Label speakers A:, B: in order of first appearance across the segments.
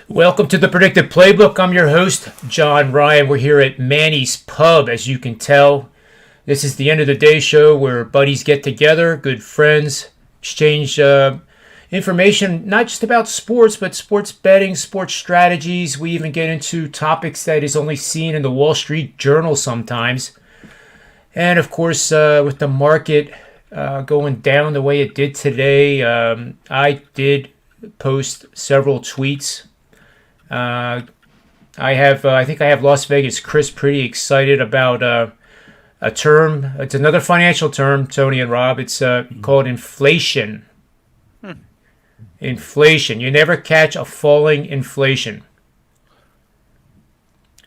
A: Welcome to the Predictive PlayBook. I'm your host, John Ryan. We're here at Manny's Pub, as you can tell. This is the end of the day show where buddies get together, good friends, exchange information, not just about sports, but sports betting, sports strategies. We even get into topics that is only seen in the Wall Street Journal sometimes. And of course, with the market going down the way it did today, I did post several tweets. I think I have Las Vegas Chris pretty excited about a term. It's another financial term, Tony and Rob. It's called inflation. Inflation. You never catch a falling inflation.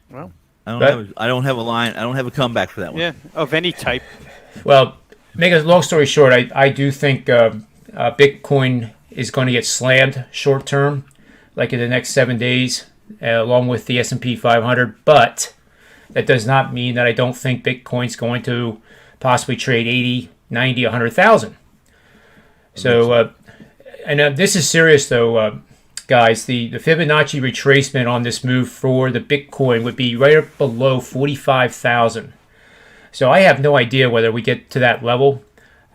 B: Well,
C: I don't have a line. I don't have a comeback for that one.
B: yeah, of any type.
A: Well, make a long story short, I do think Bitcoin is going to get slammed short term, like in the next 7 days, along with the S&P 500. But that does not mean that I don't think Bitcoin's going to possibly trade 80, 90, 100,000. So, this is serious though, guys. The Fibonacci retracement on this move for the Bitcoin would be right up below 45,000. So I have no idea whether we get to that level,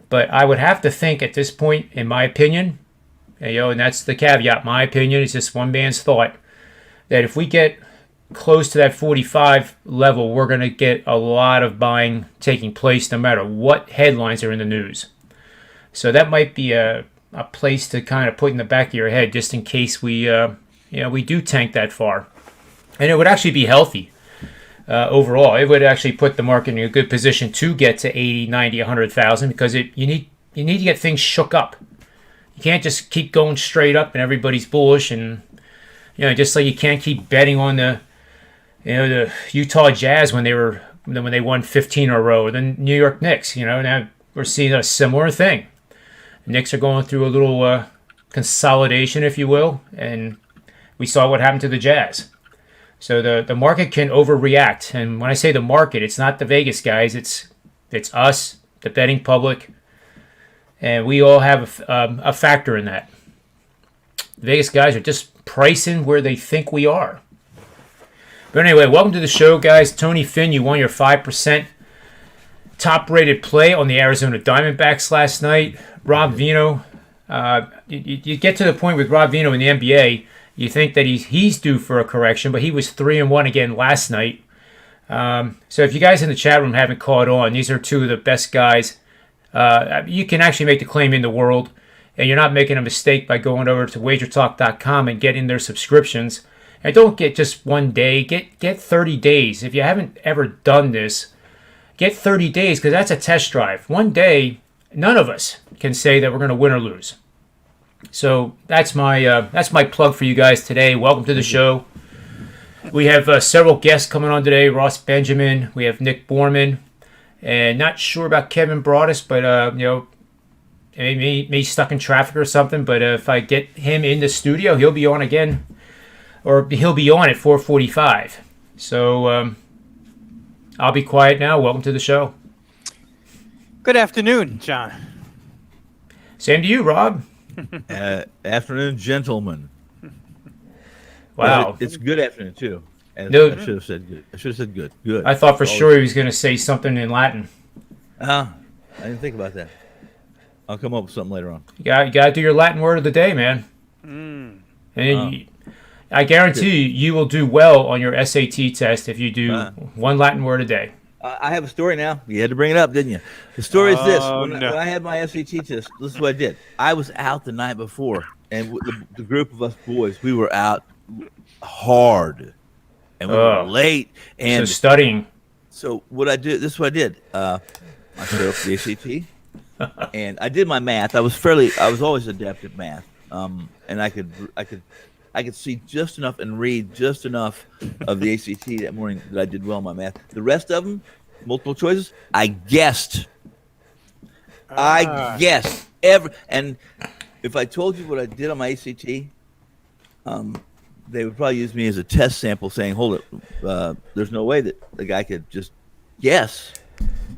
A: but I would have to think at this point, in my opinion, and that's the caveat. My opinion is just one man's thought, that if we get close to that 45 level, we're going to get a lot of buying taking place no matter what headlines are in the news. So that might be a place to kind of put in the back of your head just in case we do tank that far. And it would actually be healthy overall. It would actually put the market in a good position to get to 80, 90, 100,000 because you need to get things shook up. You can't just keep going straight up and everybody's bullish, and just like you can't keep betting on the Utah Jazz when they won 15 in a row, or the New York Knicks. Now we're seeing a similar thing. The Knicks are going through a little consolidation, if you will, and we saw what happened to the Jazz. So the market can overreact, and when I say the market, it's not the Vegas guys, it's us, the betting public. And we all have a factor in that. The Vegas guys are just pricing where they think we are. But anyway, welcome to the show, guys. Tony Finn, you won your 5% top-rated play on the Arizona Diamondbacks last night. Rob Vino, you get to the point with Rob Vino in the NBA, you think that he's due for a correction, but he was 3-1 again last night. So if you guys in the chat room haven't caught on, these are two of the best guys. You can actually make the claim in the world, and you're not making a mistake by going over to wagertalk.com and getting their subscriptions. And don't get just 1 day, get 30 days. If you haven't ever done this, get 30 days because that's a test drive. 1 day, none of us can say that we're going to win or lose. So that's my plug for you guys today. Welcome to the show. We have several guests coming on today. Ross Benjamin, we have Nick Borman. And not sure about Kevin Broadus, but maybe stuck in traffic or something. But if I get him in the studio, he'll be on again, or he'll be on at 4:45. So I'll be quiet now. Welcome to the show.
B: Good afternoon, John.
A: Same to you, Rob.
C: Afternoon, gentlemen.
A: Wow,
C: Well, it's good afternoon too.
A: No.
C: I should have said good. I should have said good. Good.
A: I thought for sure he was going to say something in Latin.
C: I didn't think about that. I'll come up with something later on.
A: You got to do your Latin word of the day, man. And I guarantee you will do well on your SAT test if you do one Latin word a day.
C: I have a story now. You had to bring it up, didn't you? The story is this. When
B: No.
C: I had my SAT test, this is what I did. I was out the night before, and the group of us boys, we were out hard. And we were late. And
A: So studying.
C: So what I did, this is what I did. I showed up for the ACT, and I did my math. I was always adept at math, and I could see just enough and read just enough of the ACT that morning that I did well in my math. The rest of them, multiple choices, I guessed. And if I told you what I did on my ACT, they would probably use me as a test sample saying, hold it, there's no way that the guy could just guess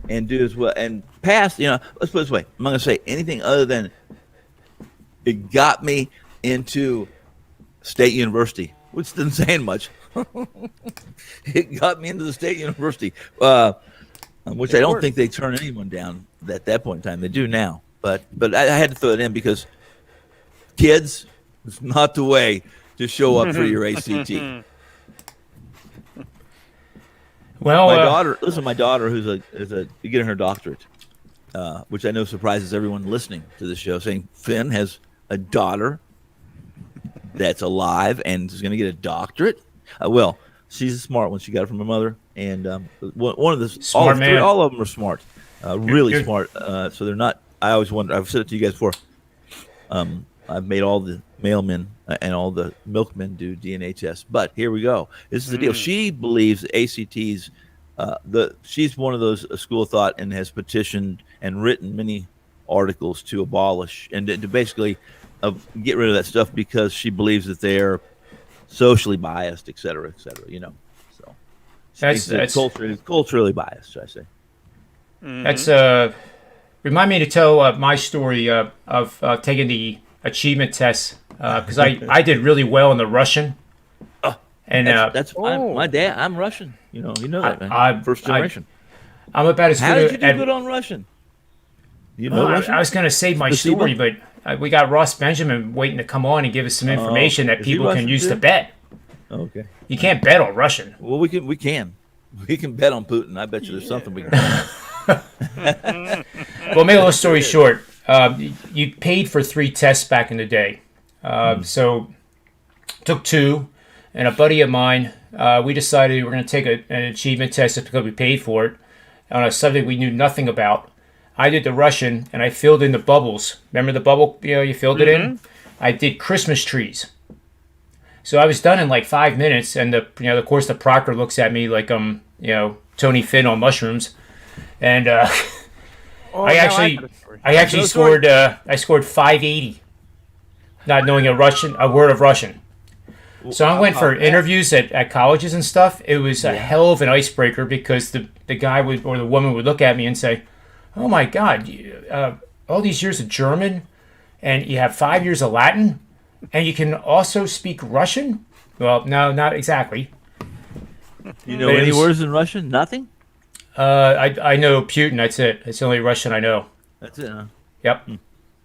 C: and do as well and pass. Let's put it this way. I'm not going to say anything other than it got me into State University which isn't saying much. It got me into the state university, which I don't think they turn anyone down at that point in time. They do now, but I had to throw it in because kids, it's not the way to show up for your ACT.
A: Well,
C: my daughter, who's getting her doctorate, which I know surprises everyone listening to the show, saying Finn has a daughter that's alive and is going to get a doctorate. Well, she's a smart one. She got it from her mother, and one of the
A: smart man.
C: All of them are smart, really smart. So they're not. I always wonder. I've said it to you guys before. I've made all the mailmen and all the milkmen do DNA tests, but here we go. This is the deal. She believes ACTs. She's one of those school of thought and has petitioned and written many articles to abolish and to basically get rid of that stuff because she believes that they're socially biased, et cetera, you know. So that's culturally biased, should I say.
A: That's remind me to tell my story of taking the achievement test because I did really well in the Russian. And
C: my dad. I'm Russian. You know that, man. I'm first generation.
A: I'm about as
C: How
A: good
C: did you do good on Russian? You know Russian?
A: I was going to save my story, but we got Ross Benjamin waiting to come on and give us some information that people can use to bet.
C: Okay.
A: You can't bet on Russian.
C: Well, we can bet on Putin. I bet you there's something we can bet on.
A: Well, make a long story short, you paid for 3 tests back in the day. So took 2, and a buddy of mine, we decided we were going to take an achievement test just because we paid for it on a subject we knew nothing about. I did the Russian, and I filled in the bubbles. Remember the bubble? You filled it in. I did Christmas trees. So I was done in like 5 minutes, and of course the proctor looks at me like Tony Finn on mushrooms, and I actually scored 580, not knowing a word of Russian. So I went for interviews at colleges and stuff. It was a hell of an icebreaker because the guy or the woman would look at me and say, "Oh my God, all these years of German, and you have 5 years of Latin, and you can also speak Russian?" Well, no, not exactly.
C: You know any words in Russian? Nothing?
A: I know Putin. That's it. It's the only Russian I know.
C: That's it, huh?
A: Yep.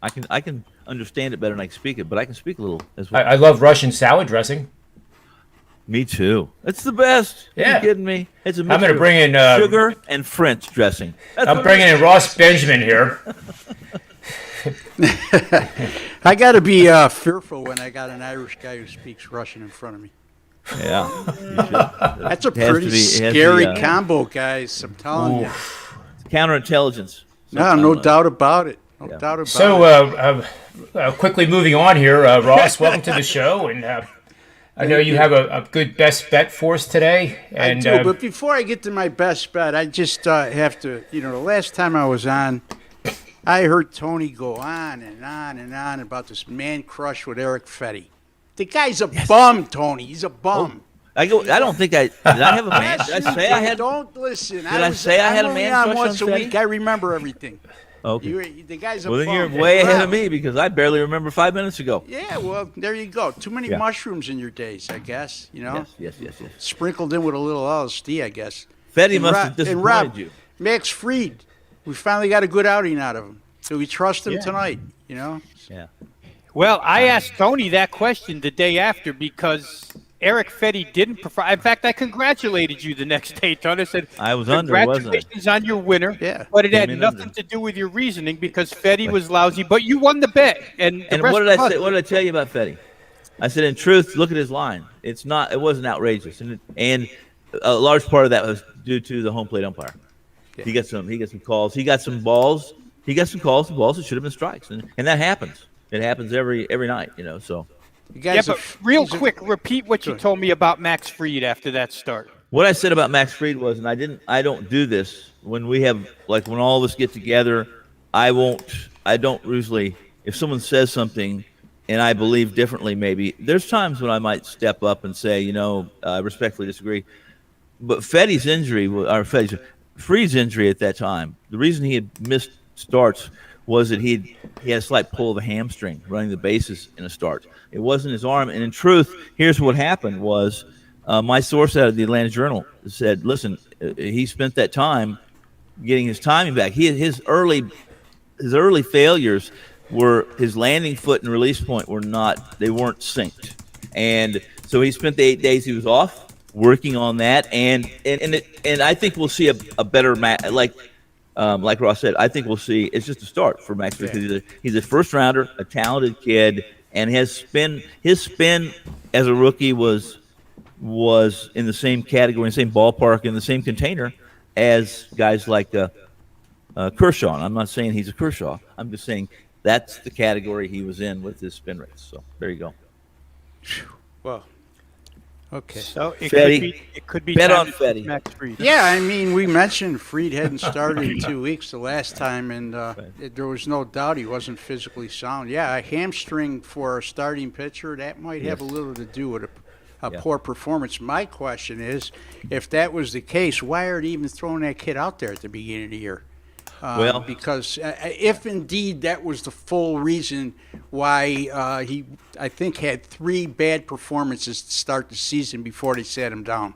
C: I can understand it better than I can speak it, but I can speak a little as well.
A: I love Russian salad dressing.
C: Me too. It's the best.
A: Yeah.
C: Are you kidding me? It's a mixture
A: I'm going to bring in
C: sugar and French dressing.
A: I'm bringing in Ross Benjamin here.
D: I got to be fearful when I got an Irish guy who speaks Russian in front of me.
C: Yeah.
D: That's a pretty scary combo, guys. I'm telling you.
C: Counterintelligence.
D: No doubt about it. No doubt about it.
A: So, quickly moving on here, Ross, welcome to the show. And I know you have a good best bet for us today. And,
D: I do, but before I get to my best bet, I just have to, the last time I was on, I heard Tony go on and on and on about this man crush with Eric Fetty. The guy's a bum, Tony. He's a bum.
C: I don't think did I have a man? Did I say I had?
D: Don't listen.
C: Did I say I had a man crush on
D: once a
C: Fetty?
D: week. I remember everything.
C: Okay.
D: The guy's a bum.
C: Well, then you're way ahead of me because I barely remember 5 minutes ago.
D: Yeah, well, there you go. Too many mushrooms in your days, I guess.
C: Yes.
D: Sprinkled in with a little LSD, I guess.
C: Fetty must have disappointed you.
D: Max Fried, we finally got a good outing out of him. So we trust him tonight,
C: Yeah.
B: Well, I asked Tony that question the day after because Eric Fetty didn't perform. In fact, I congratulated you the next day, Tony. I said,
C: I was under, wasn't I?
B: Congratulations on your winner.
D: Yeah.
B: But it had nothing to do with your reasoning because Fetty was lousy. But you won the bet. And
C: what did I say? What did I tell you about Fetty? I said, in truth, look at his line. It wasn't outrageous. And a large part of that was due to the home plate umpire. Yeah. He got some calls. He got some balls. He got some calls. The balls that should have been strikes. And that happens. It happens every night, So.
B: But real quick, repeat what you told me about Max Fried after that start.
C: What I said about Max Fried was, and I don't do this when we have, like when all of us get together, I don't usually, if someone says something and I believe differently, maybe there's times when I might step up and say, I respectfully disagree. But Fried's injury at that time, the reason he had missed starts was that he had a slight pull of a hamstring running the bases in a start. It wasn't his arm. And in truth, here's what happened was my source out of the Atlanta Journal said, listen, he spent that time getting his timing back. His early failures were his landing foot and release point weren't synced. And so he spent the 8 days he was off working on that. And I think we'll see a better match. Like Ross said, I think we'll see it's just a start for Max because he's a first rounder, a talented kid, and his spin as a rookie was in the same category, in the same ballpark, in the same container as guys like Kershaw. And I'm not saying he's a Kershaw. I'm just saying that's the category he was in with his spin rates. So there you go.
D: Well, okay.
B: So it could be
C: bet
B: time
C: on
B: to
C: Fetty.
B: Max Fried.
D: Yeah, I mean, we mentioned Fried hadn't started in 2 weeks the last time, and there was no doubt he wasn't physically sound. Yeah, a hamstring for a starting pitcher, that might have a little to do with a poor performance. My question is, if that was the case, why are they even throwing that kid out there at the beginning of the year? Because if indeed that was the full reason why he, I think, had 3 bad performances to start the season before they sat him down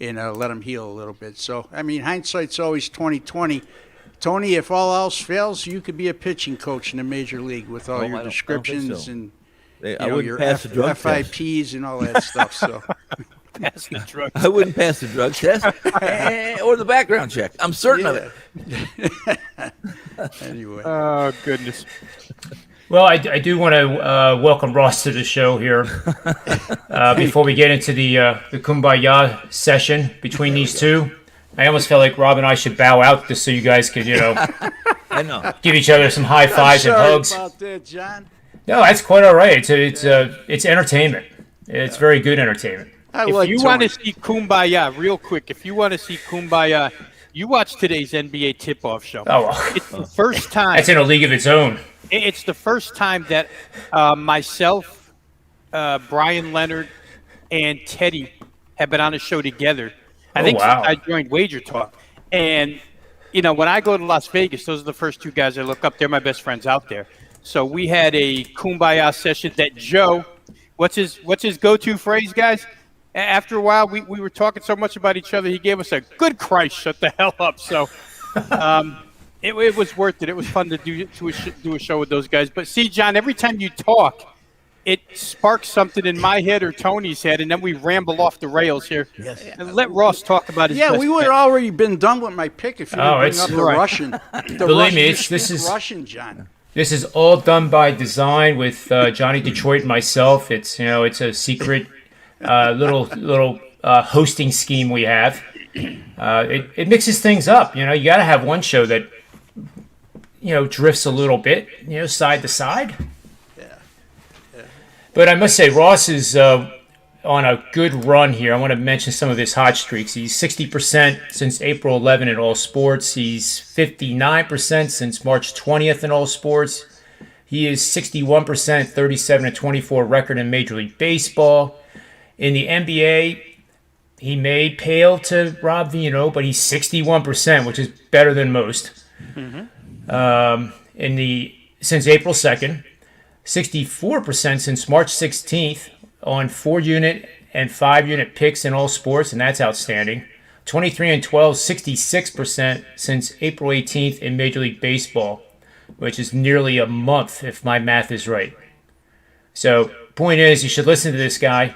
D: and let him heal a little bit. So, I mean, hindsight's always 20/20. Tony, if all else fails, you could be a pitching coach in the major league with all your descriptions and your FIPs and all that stuff. So.
B: Pass the drug
C: I wouldn't pass the drug test or the background check. I'm certain of it.
D: Anyway.
B: Oh, goodness.
A: Well, I do want to welcome Ross to the show here. Before we get into the Kumbaya session between these two, I almost felt like Rob and I should bow out just so you guys could,
C: I know.
A: give each other some high fives and hugs.
D: Sorry about that, John.
A: No, that's quite all right. It's entertainment. It's very good entertainment.
B: If you want to see Kumbaya, real quick, you watch today's NBA tip-off show.
A: Oh, well.
B: It's the first time.
A: It's in a league of its own.
B: It's the first time that myself, Brian Leonard, and Teddy have been on a show together. I think since I joined Wager Talk. And, when I go to Las Vegas, those are the first 2 guys I look up. They're my best friends out there. So we had a Kumbaya session that Joe, what's his go-to phrase, guys? After a while, we were talking so much about each other, he gave us a good Christ, shut the hell up. So it was worth it. It was fun to do a show with those guys. But see, John, every time you talk, it sparks something in my head or Tony's head, and then we ramble off the rails here. Yes. And let Ross talk about his
D: we would have already been done with my pick if you didn't bring up the Russian.
A: Believe me,
D: this is Russian, John.
A: This is all done by design with Johnny Detroit and myself. It's a secret little hosting scheme we have. It mixes things up. You got to have one show that drifts a little bit, side to side. Yeah. But I must say, Ross is on a good run here. I want to mention some of his hot streaks. He's 60% since April 11 in all sports. He's 59% since March 20th in all sports. He is 61%, 37-24 record in Major League Baseball. In the NBA, he may pale to Rob Vino, but he's 61%, which is better than most. Mm-hmm. Since April 2nd, 64% since March 16th on 4-unit and 5-unit picks in all sports, and that's outstanding. 23-12, 66% since April 18th in Major League Baseball, which is nearly a month if my math is right. So, point is, you should listen to this guy.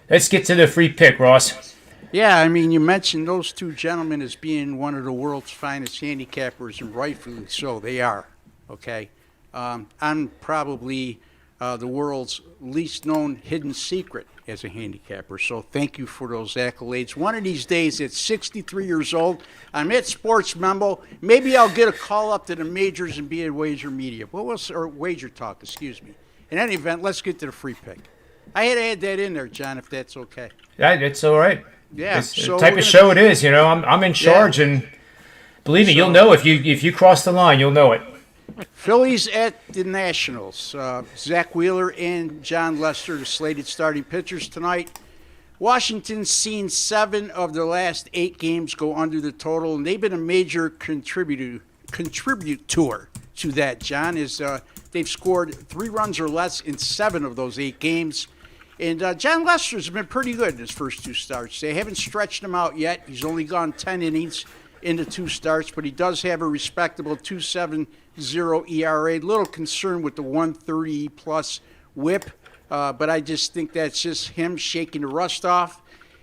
A: Let's get to the free pick, Ross.
D: Yeah, I mean, you mentioned those 2 gentlemen as being one of the world's finest handicappers, and rightfully so, they are, okay? I'm probably the world's least known hidden secret as a handicapper, so thank you for those accolades. One of these days, at 63 years old, I'm at Sports Memo. Maybe I'll get a call up to the majors and be at Wager Media. Or Wager Talk, excuse me. In any event, let's get to the free pick. I had to add that in there, John, if that's okay.
A: Yeah, that's all right.
D: Yeah,
A: it's the type of show it is. I'm in charge, and believe me, you'll know if you cross the line, you'll know it.
D: Phillies at the Nationals. Zach Wheeler and John Lester, the slated starting pitchers tonight. Washington's seen 7 of their last 8 games go under the total, and they've been a major contributor contributor to that, John, is they've scored 3 runs or less in 7 of those 8 games. And John Lester's been pretty good in his first 2 starts. They haven't stretched him out yet. He's only gone 10 innings into 2 starts, but he does have a respectable 2.70 ERA. Little concerned with the 130-plus whip, but I just think that's just him shaking the rust off.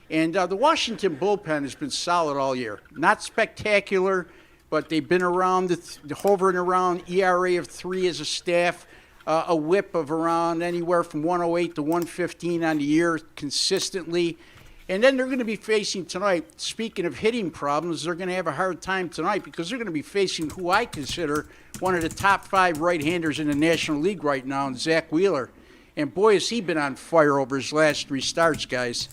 D: And the Washington bullpen has been solid all year. Not spectacular, but they've been around, hovering around ERA of 3 as a staff. A whip of around anywhere from 108 to 115 on the year consistently. And then they're going to be facing tonight, speaking of hitting problems, they're going to have a hard time tonight because they're going to be facing who I consider one of the top 5 right-handers in the National League right now, Zach Wheeler. And boy, has he been on fire over his last 3 starts, guys.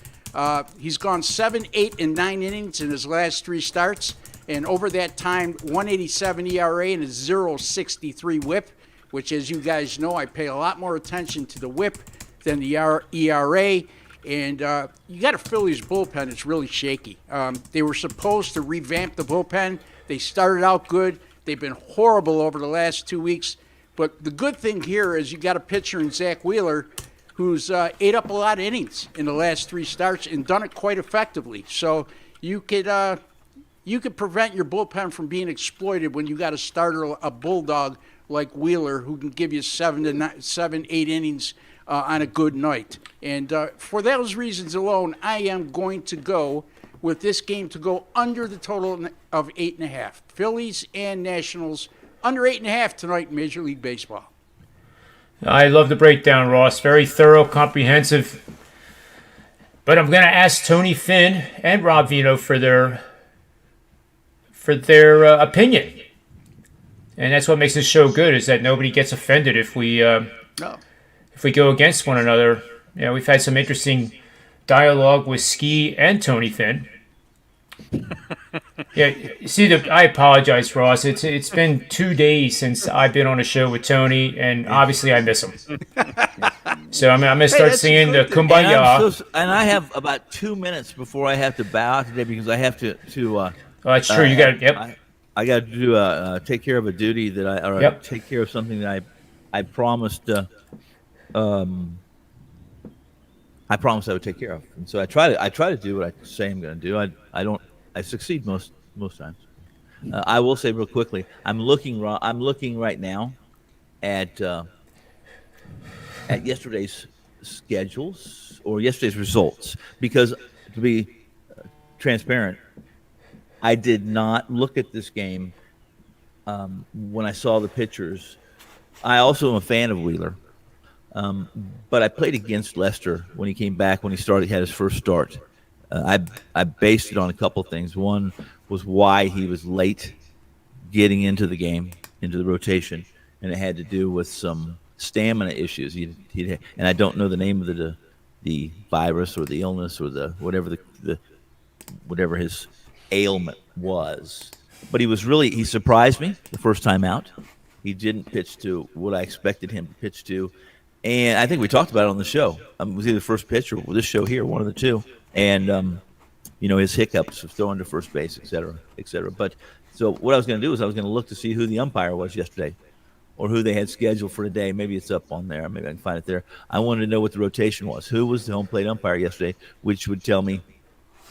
D: He's gone 7, 8, and 9 innings in his last 3 starts. And over that time, 187 ERA and a 0.63 whip, which, as you guys know, I pay a lot more attention to the whip than the ERA. And you got a Phillies bullpen that's really shaky. They were supposed to revamp the bullpen. They started out good. They've been horrible over the last 2 weeks. But the good thing here is you got a pitcher in Zach Wheeler who's ate up a lot of innings in the last 3 starts and done it quite effectively. So you could prevent your bullpen from being exploited when you got a starter, a bulldog like Wheeler, who can give you 7, 8 innings on a good night. And for those reasons alone, I am going to go with this game to go under the total of 8.5. Phillies and Nationals under 8.5 tonight in Major League Baseball.
A: I love the breakdown, Ross. Very thorough, comprehensive. But I'm going to ask Tony Finn and Rob Vino for their opinion. And that's what makes this show good, is that nobody gets offended if we go against one another. You know, we've had some interesting dialogue with Ski and Tony Finn. Yeah, see, I apologize, Ross. It's been 2 days since I've been on a show with Tony, and obviously I miss him. So I'm going to start singing the Kumbaya.
C: And I have about 2 minutes before I have to bow out today because I have to
A: oh, that's true. You got it. Yep.
C: I got to do take care of a duty that take care of something that I promised. I promised I would take care of, and so I try to do what I say I'm going to do. I succeed most times. I will say real quickly, I'm looking right now at yesterday's schedules or yesterday's results, because to be transparent, I did not look at this game when I saw the pitchers. I also am a fan of Wheeler, but I played against Lester when he came back, when he had his first start. I based it on a couple of things. One was why he was late getting into the game, into the rotation, and it had to do with some stamina issues. And I don't know the name of the virus or the illness or the whatever his ailment was, but he surprised me the first time out. He didn't pitch to what I expected him to pitch to, and I think we talked about it on the show. It was either the first pitch or this show here, one of the two. And his hiccups of throwing to first base, et cetera. But so what I was going to do is I was going to look to see who the umpire was yesterday, or who they had scheduled for today. Maybe it's up on there. Maybe I can find it there. I wanted to know what the rotation was. Who was the home plate umpire yesterday, which would tell me,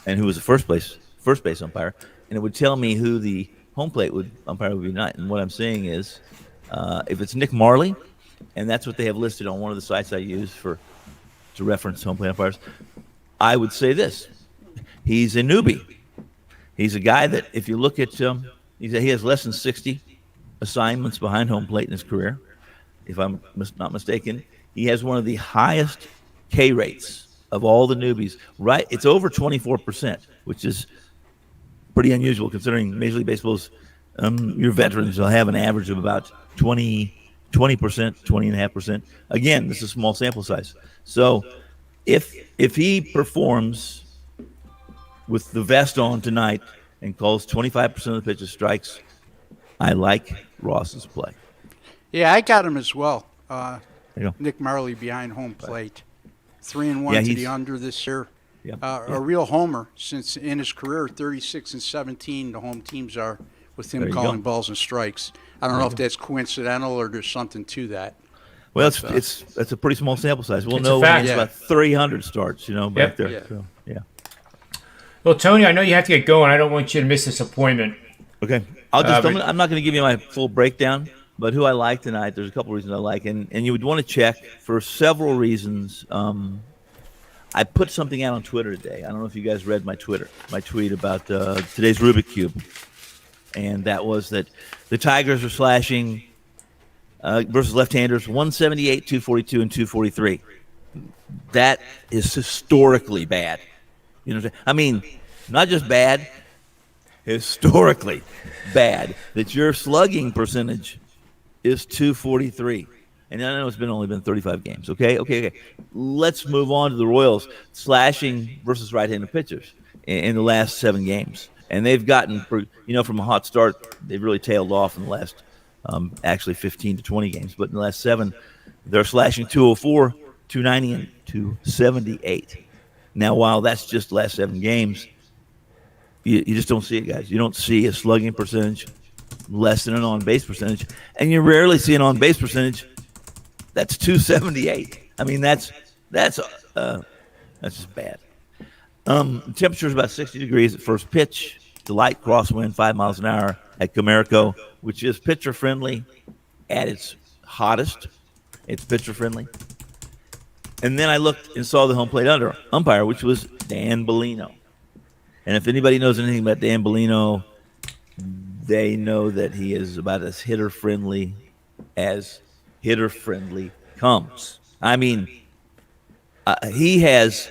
C: and who was the first base umpire, and it would tell me who the home plate umpire would be tonight. And what I'm saying is, if it's Nick Marley, and that's what they have listed on one of the sites I use to reference home plate umpires, I would say this: he's a newbie. He's a guy that, if you look at he has less than 60 assignments behind home plate in his career. If I'm not mistaken, he has one of the highest K rates of all the newbies. Right, it's over 24%, which is pretty unusual considering Major League Baseball's your veterans will have an average of about 20%, 20.5%. Again, this is a small sample size. So if he performs with the vest on tonight and calls 25% of the pitches strikes, I like Ross's play.
D: Yeah, I got him as well. Nick Marley behind home plate. 3-1 to the under this year. A real homer, since in his career, 36-17, the home teams are with him calling balls and strikes. I don't know if that's coincidental or there's something to that.
C: Well, it's a pretty small sample size. We'll
A: It's
C: know
A: a
C: when
A: fact.
C: it's about 300 starts, back there.
D: Yeah.
C: So, yeah.
A: Well, Tony, I know you have to get going. I don't want you to miss this appointment.
C: Okay. I'm not going to give you my full breakdown, but who I like tonight, there's a couple reasons I like. And you would want to check for several reasons. I put something out on Twitter today. I don't know if you guys read my tweet about today's Rubik Cube. And that was that the Tigers are slashing versus left-handers 178, 242, and 243. That is historically bad. You know what I'm saying? I mean, not just bad, historically bad. That your slugging percentage is 243. And I know it's only been 35 games. Okay. Let's move on to the Royals slashing versus right-handed pitchers in the last 7 games. And they've gotten, from a hot start, they've really tailed off in the last, actually 15 to 20 games. But in the last 7, they're slashing 204, 290, and 278. Now, while that's just the last 7 games, you just don't see it, guys. You don't see a slugging percentage less than an on-base percentage. And you rarely see an on-base percentage that's 278. I mean, that's just bad. The temperature is about 60 degrees at first pitch. The light crosswind 5 miles an hour at Comerico, which is pitcher friendly at its hottest. It's pitcher friendly. And then I looked and saw the home plate umpire, which was Dan Bellino. And if anybody knows anything about Dan Bellino, they know that he is about as hitter friendly as hitter friendly comes. I mean, he has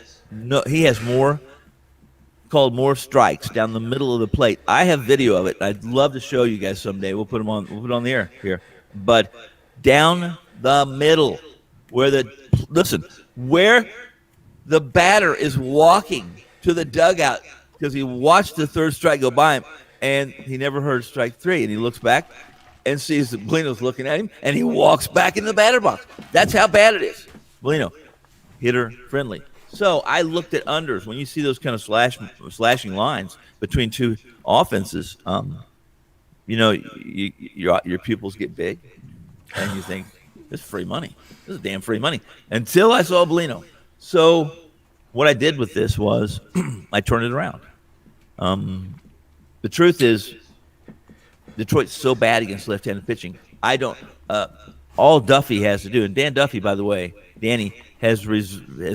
C: called more strikes down the middle of the plate. I have video of it. I'd love to show you guys someday. We'll put it on the air here. But down the middle, where the batter is walking to the dugout because he watched the third strike go by him, and he never heard strike 3, and he looks back and sees that Bellino's looking at him, and he walks back in the batter box. That's how bad it is. Bellino, hitter friendly. So I looked at unders. When you see those kind of slashing lines between two offenses, your pupils get big, and you think, this is free money. This is damn free money. Until I saw Bellino. So what I did with this was I turned it around. The truth is, Detroit's so bad against left-handed pitching. All Duffy has to do, and Dan Duffy, by the way, Danny, has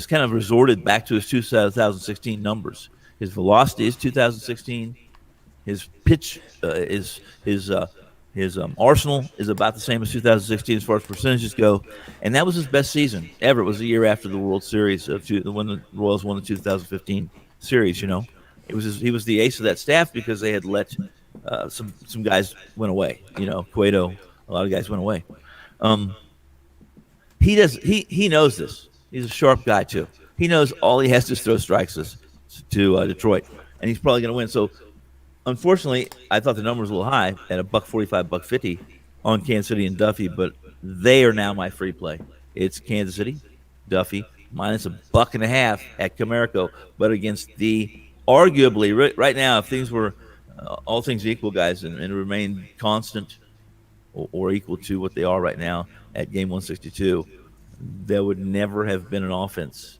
C: kind of resorted back to his 2016 numbers. His velocity is 2016. His pitch his arsenal is about the same as 2016 as far as percentages go, and that was his best season ever. It was the year after the World Series when the Royals won the 2015 series. He was the ace of that staff because they had let some guys went away. Cueto, a lot of guys went away. He knows this. He's a sharp guy too. He knows all he has to throw strikes to Detroit, and he's probably going to win. So, unfortunately, I thought the number was a little high at $145, $150 on Kansas City and Duffy, but they are now my free play. It's Kansas City, Duffy minus $1.50 at Comerico, but against the arguably right now, if things were all things equal, guys, and remain constant or equal to what they are right now at game 162, there would never have been an offense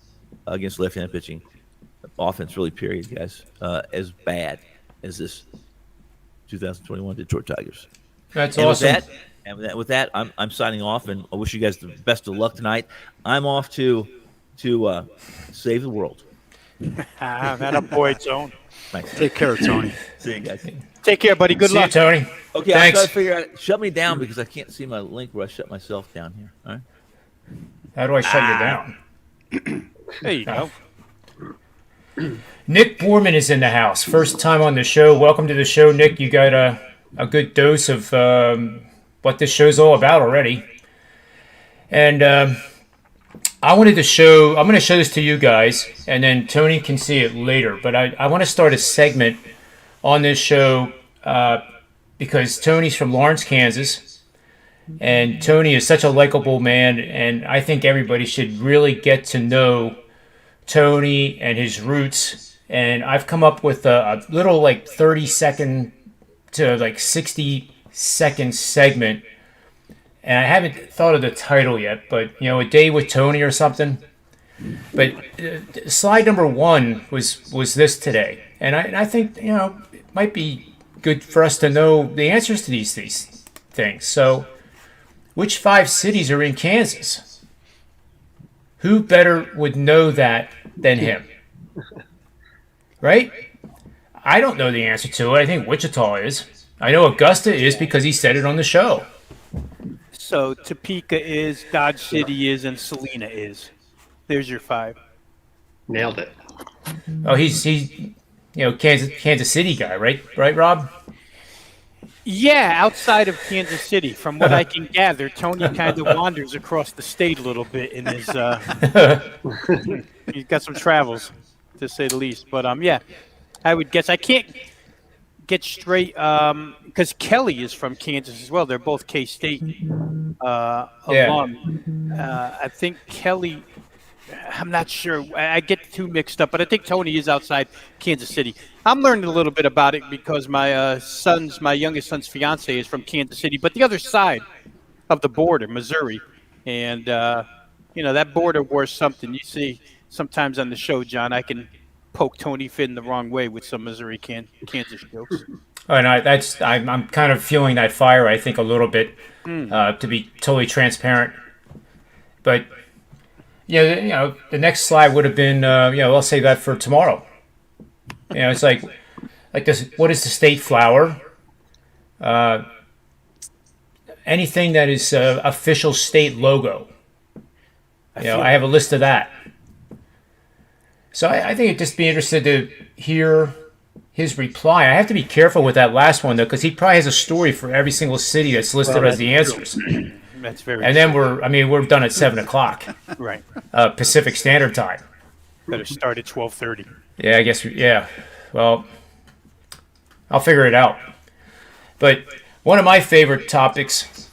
C: against left-handed pitching, offense really, period, guys, as bad as this 2021 Detroit Tigers.
A: That's awesome.
C: With that, I'm signing off, and I wish you guys the best of luck tonight. I'm off to save the world.
B: That a boy, Tone.
C: Thanks.
D: Take care, Tony.
C: See you guys.
B: Take care, buddy. Good luck.
A: See you, Tony.
C: Okay,
A: Thanks.
C: I got to figure out. Shut me down because I can't see my link where I shut myself down here. All right.
A: How do I shut you down?
B: There you go.
A: Nick Borman is in the house. First time on the show. Welcome to the show, Nick. You got a good dose of what this show's all about already. And I'm going to show this to you guys, and then Tony can see it later. But I want to start a segment on this show because Tony's from Lawrence, Kansas. And Tony is such a likable man, and I think everybody should really get to know Tony and his roots. And I've come up with a little 30-second to like 60-second segment, and I haven't thought of the title yet, but A Day with Tony or something. But slide number 1 was this today, and I think it might be good for us to know the answers to these things. So, which 5 cities are in Kansas? Who better would know that than him? Right? I don't know the answer to it. I think Wichita is. I know Augusta is because he said it on the show.
B: So Topeka is, Dodge City is, and Salina is. There's your 5.
E: Nailed it.
A: Oh, he's Kansas City guy, right? Right, Rob?
B: Yeah, outside of Kansas City, from what I can gather, Tony kind of wanders across the state a little bit in his. He's got some travels, to say the least. But yeah, I would guess. I can't get straight because Kelly is from Kansas as well. They're both K-State alum. I think Kelly. I'm not sure. I get the 2 mixed up, but I think Tony is outside Kansas City. I'm learning a little bit about it because my youngest son's fiance is from Kansas City, but the other side of the border, Missouri, and that border war's something. You see sometimes on the show, John, I can poke Tony Finn the wrong way with some Missouri Kansas jokes.
A: Oh, and I'm kind of feeling that fire. I think a little bit to be totally transparent, but. The next slide would have been, I'll save that for tomorrow. It's like this. What is the state flower? Anything that is official state logo. I have a list of that. So I think it'd just be interested to hear his reply. I have to be careful with that last one though, because he probably has a story for every single city that's listed as the answers.
B: That's very.
A: And then we're done at 7:00.
B: Right.
A: Pacific Standard Time.
B: Better start at 12:30.
A: Yeah, I guess. Yeah. Well, I'll figure it out. But one of my favorite topics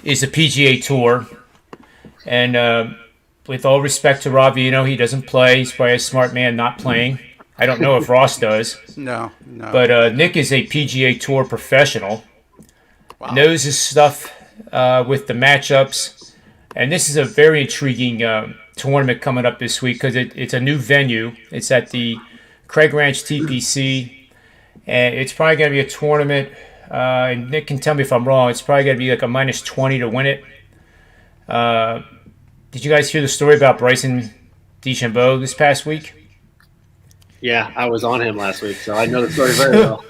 A: is the PGA Tour, and with all respect to Rob Vino, he doesn't play. He's probably a smart man not playing. I don't know if Ross does.
D: No.
A: But Nick is a PGA Tour professional. Wow. Knows his stuff. With the matchups, and this is a very intriguing tournament coming up this week because it's a new venue. It's at the Craig Ranch TPC, and it's probably going to be a tournament. And Nick can tell me if I'm wrong. It's probably going to be like a -20 to win it. Did you guys hear the story about Bryson DeChambeau this past week?
E: Yeah, I was on him last week, so I know the story very well.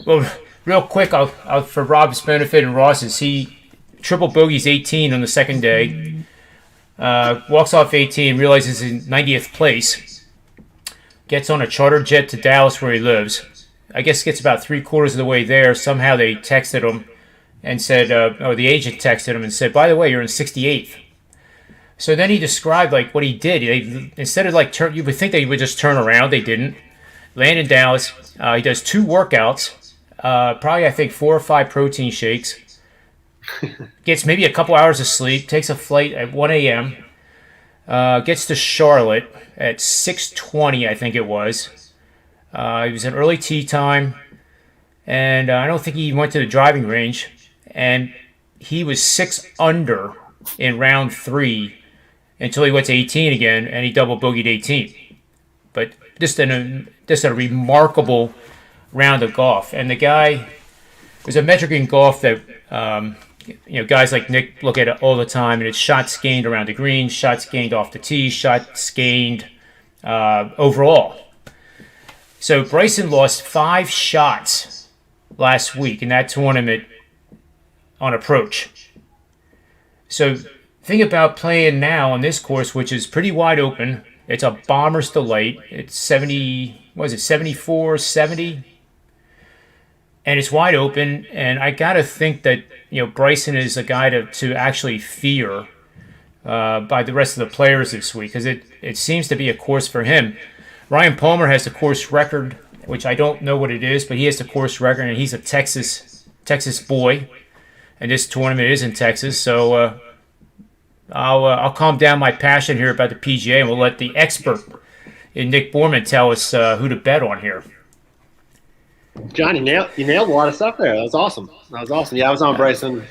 A: Well. Real quick, I'll for Rob's benefit and Ross's, he triple bogeys 18 on the second day, walks off 18, realizes he's in 90th place, gets on a charter jet to Dallas where he lives. I guess gets about 3/4 of the way there. Somehow they texted him and said, or the agent texted him and said, by the way, you're in 68th. So then he described like what he did. Instead of you would think they would just turn around. They didn't. Land in Dallas. He does 2 workouts. Probably, I think, 4 or 5 protein shakes. Gets maybe a couple hours of sleep. Takes a flight at 1 a.m. Gets to Charlotte at 6:20, I think it was. It was an early tee time. And I don't think he went to the driving range. And he was 6 under in round 3 until he went to 18 again, and he double bogeyed 18. But just a remarkable round of golf, and the guy was a metric in golf that guys like Nick look at it all the time, and it's shots gained around the green, shots gained off the tee, shots gained overall. So Bryson lost 5 shots last week in that tournament on approach. So think about playing now on this course, which is pretty wide open. It's a bomber's delight. It's 74, 70? And it's wide open, and I got to think that Bryson is a guy to actually fear by the rest of the players this week, because it seems to be a course for him. Ryan Palmer has the course record, which I don't know what it is, but he has the course record, and he's a Texas boy, and this tournament is in Texas, so I'll calm down my passion here about the PGA, and we'll let the expert in Nick Borman tell us who to bet on here.
E: John, you nailed a lot of stuff there. That was awesome. Yeah, I was on Bryson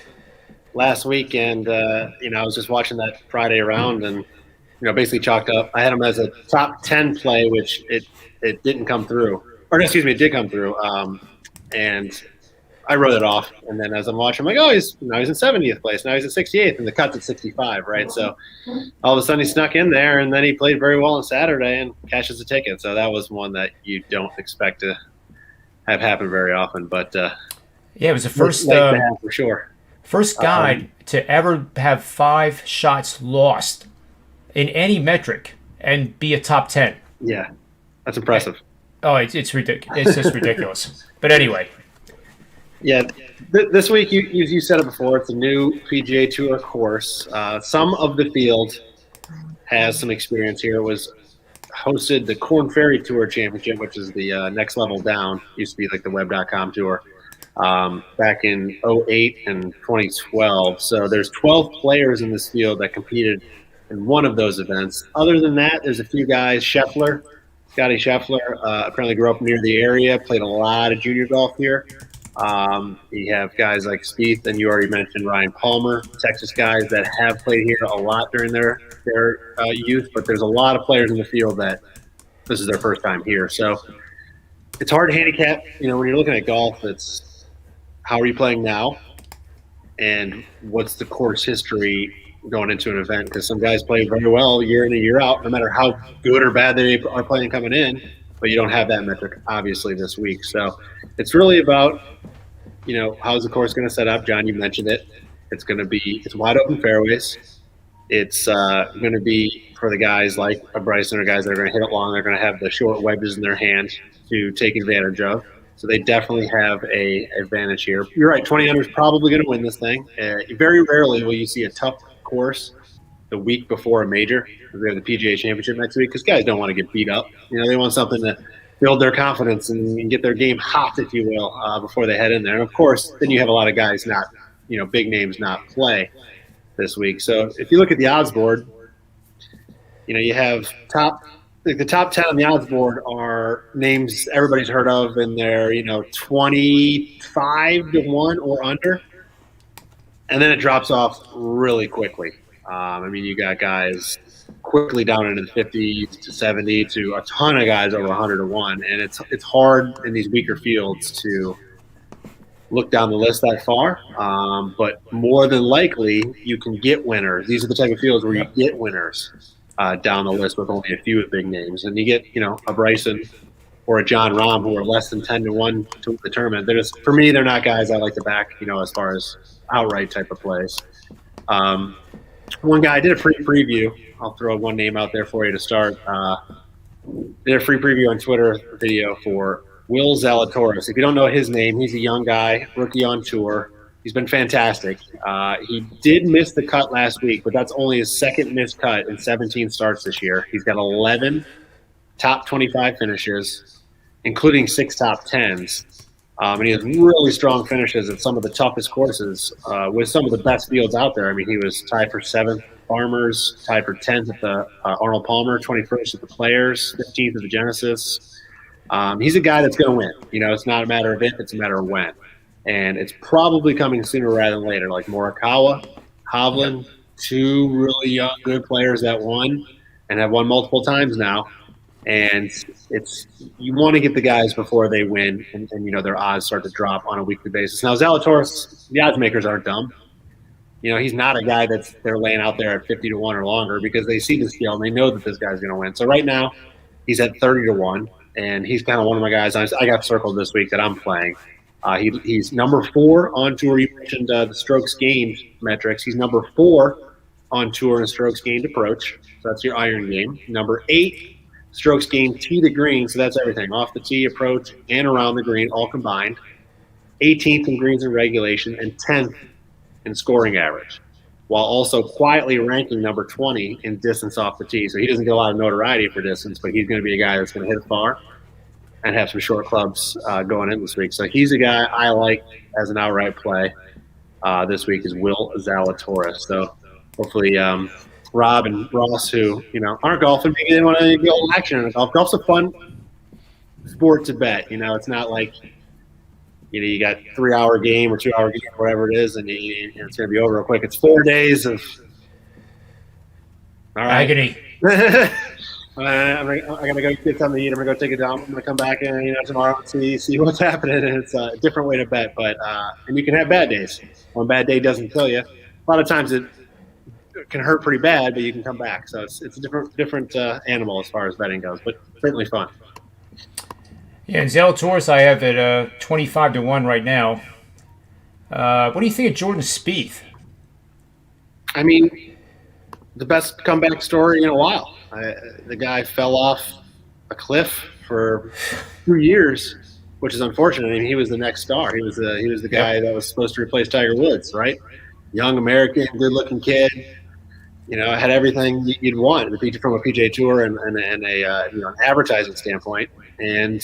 E: last week, and I was just watching that Friday round, and basically chalked up. I had him as a top 10 play, which it didn't come through, or excuse me, it did come through, and I wrote it off. And then as I'm watching, I'm like, oh, he's in 70th place. Now he's at 68th, and the cut's at 65, right? So all of a sudden he snuck in there, and then he played very well on Saturday and cashes a ticket. So that was one that you don't expect to have happen very often. But
A: it was the first
E: for sure.
A: First guy to ever have 5 shots lost in any metric and be a top 10.
E: Yeah, that's impressive.
A: Oh, it's ridiculous. It's just ridiculous. But anyway.
E: Yeah, this week, you said it before, it's a new PGA Tour course. Some of the field has some experience here. It was hosted the Korn Ferry Tour Championship, which is the next level down. Used to be like the Web.com Tour back in 2008 and 2012. So there's 12 players in this field that competed in one of those events. Other than that, there's a few guys. Scotty Scheffler, apparently grew up near the area, played a lot of junior golf here. You have guys like Spieth, and you already mentioned Ryan Palmer, Texas guys that have played here a lot during their youth, but there's a lot of players in the field that this is their first time here. So it's hard to handicap. When you're looking at golf, it's how are you playing now and what's the course history going into an event, because some guys play very well year in and year out, no matter how good or bad they are playing coming in, but you don't have that metric, obviously, this week. So it's really about, how's the course going to set up? John, you mentioned it. It's wide open fairways. It's going to be for the guys like a Bryson or guys that are going to hit it long. They're going to have the short wedges in their hand to take advantage of. So they definitely have a advantage here. You're right, 20 under is probably going to win this thing. Very rarely will you see a tough course the week before a major. We have the PGA Championship next week because guys don't want to get beat up. They want something to build their confidence and get their game hot, if you will, before they head in there. And, of course, then you have a lot of guys not, big names not play this week. So if you look at the odds board, you have the top 10 on the odds board are names everybody's heard of, and they're 25 to 1 or under, and then it drops off really quickly. You got guys quickly down into the 50s to 70 to a ton of guys over 100 to 1, and it's hard in these weaker fields to look down the list that far, but more than likely you can get winners. These are the type of fields where you get winners down the list with only a few big names, and you get a Bryson or a John Rahm who are less than 10 to 1 to win the tournament. For me, they're not guys I like to back, as far as outright type of plays. One guy, I did a free preview. I'll throw one name out there for you to start. Did a free preview on Twitter video for Will Zalatoris. If you don't know his name, he's a young guy, rookie on tour. He's been fantastic. He did miss the cut last week, but that's only his second missed cut in 17 starts this year. He's got 11 top 25 finishes, including 6 top 10s. And he has really strong finishes at some of the toughest courses with some of the best fields out there. He was tied for 7th Farmers, tied for 10th at the Arnold Palmer, 21st at the Players, 15th at the Genesis. He's a guy that's going to win. It's not a matter of if, it's a matter of when. And it's probably coming sooner rather than later, like Morikawa, Hovland, 2 really young, good players that won and have won multiple times now. And you want to get the guys before they win, and their odds start to drop on a weekly basis. Now, Zalatoris, the odds makers aren't dumb. He's not a guy they're laying out there at 50 to 1 or longer because they see the skill and they know that this guy's going to win. So right now, he's at 30 to 1, and he's kind of one of my guys I got circled this week that I'm playing. He's number 4 on tour. You mentioned the strokes gained metrics. He's number 4 on tour in strokes gained approach. So that's your iron game. Number 8. Strokes gained tee to green, so that's everything, off the tee, approach, and around the green, all combined. 18th in greens and regulation, and 10th in scoring average, while also quietly ranking number 20 in distance off the tee. So he doesn't get a lot of notoriety for distance, but he's going to be a guy that's going to hit it far and have some short clubs going in this week. So he's a guy I like as an outright play this week is Will Zalatoris. So hopefully Rob and Ross, who aren't golfing, maybe they want to get a little action in golf. Golf's a fun sport to bet. It's not like you got 3-hour game or 2-hour game, whatever it is, and it's going to be over real quick. It's 4 days of all right.
A: Agony.
E: I'm gonna go get something to eat. I'm gonna go take a dump. I'm gonna come back and tomorrow and see what's happening. And it's a different way to bet, but and you can have bad days. One bad day doesn't kill you. A lot of times it can hurt pretty bad, but you can come back. So it's a different animal as far as betting goes, but certainly fun.
A: Yeah, and Zalatoris I have at 25-1 right now. What do you think of Jordan Spieth?
E: I mean, the best comeback story in a while. The guy fell off a cliff for 2 years, which is unfortunate. I mean, he was the next star. He was the guy that was supposed to replace Tiger Woods, right? Young American, good-looking kid. Had everything you'd want from a PGA Tour and an advertising standpoint. And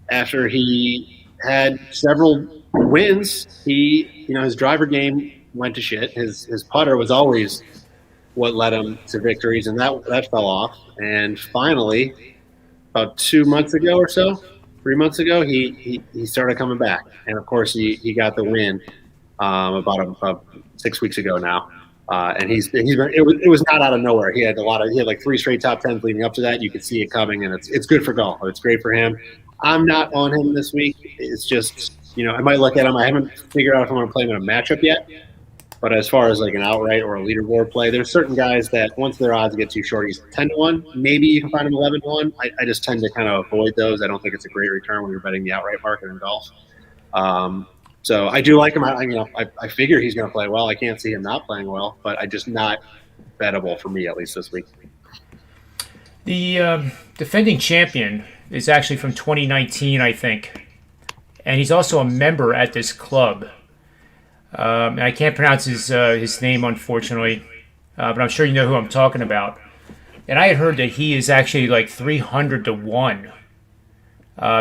E: after he had several wins, his driver game went to shit. His putter was always what led him to victories, and that fell off. And finally, about 2 months ago or so, 3 months ago, he started coming back. And of course, he got the win about 6 weeks ago now. And it was not out of nowhere. He had like 3 straight top 10s leading up to that. You could see it coming, and it's good for golf. It's great for him. I'm not on him this week. It's just I might look at him. I haven't figured out if I'm going to play him in a matchup yet. But as far as like an outright or a leaderboard play, there's certain guys that once their odds get too short, he's 10-1. Maybe you can find him 11-1. I just tend to kind of avoid those. I don't think it's a great return when you're betting the outright market in golf. So I do like him. I figure he's going to play well. I can't see him not playing well, but I just not bettable for me at least this week.
A: The defending champion is actually from 2019, I think, and he's also a member at this club. And I can't pronounce his name, unfortunately, but I'm sure you know who I'm talking about. And I had heard that he is actually like 300-1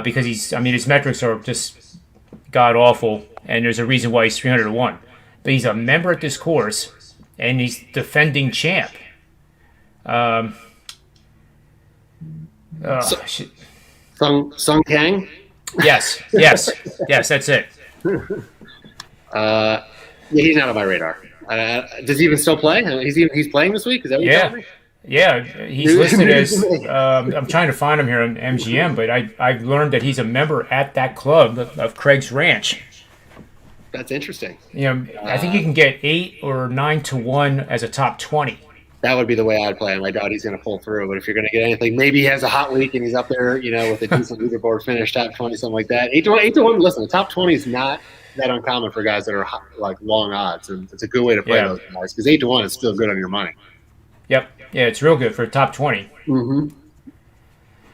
A: because his metrics are just god awful, and there's a reason why he's 300-1. But he's a member at this course, and he's defending champ.
E: Sung Kang?
A: Yes, that's it.
E: Yeah, he's not on my radar. Does he even still play? He's playing this week? Is that what you're telling me?
A: Yeah, he's listed as. I'm trying to find him here on MGM, but I've learned that he's a member at that club of Craig's Ranch.
E: That's interesting.
A: I think you can get 8 or 9-1 as a top 20.
E: That would be the way I'd play him. I doubt he's going to pull through. But if you're going to get anything, maybe he has a hot week and he's up there, with a decent leaderboard finish, top 20, something like that. 8-1. Listen, the top 20 is not that uncommon for guys that are like long odds, and it's a good way to play those guys because 8-1 is still good on your money.
A: Yep. Yeah, it's real good for top 20.
E: Mm-hmm.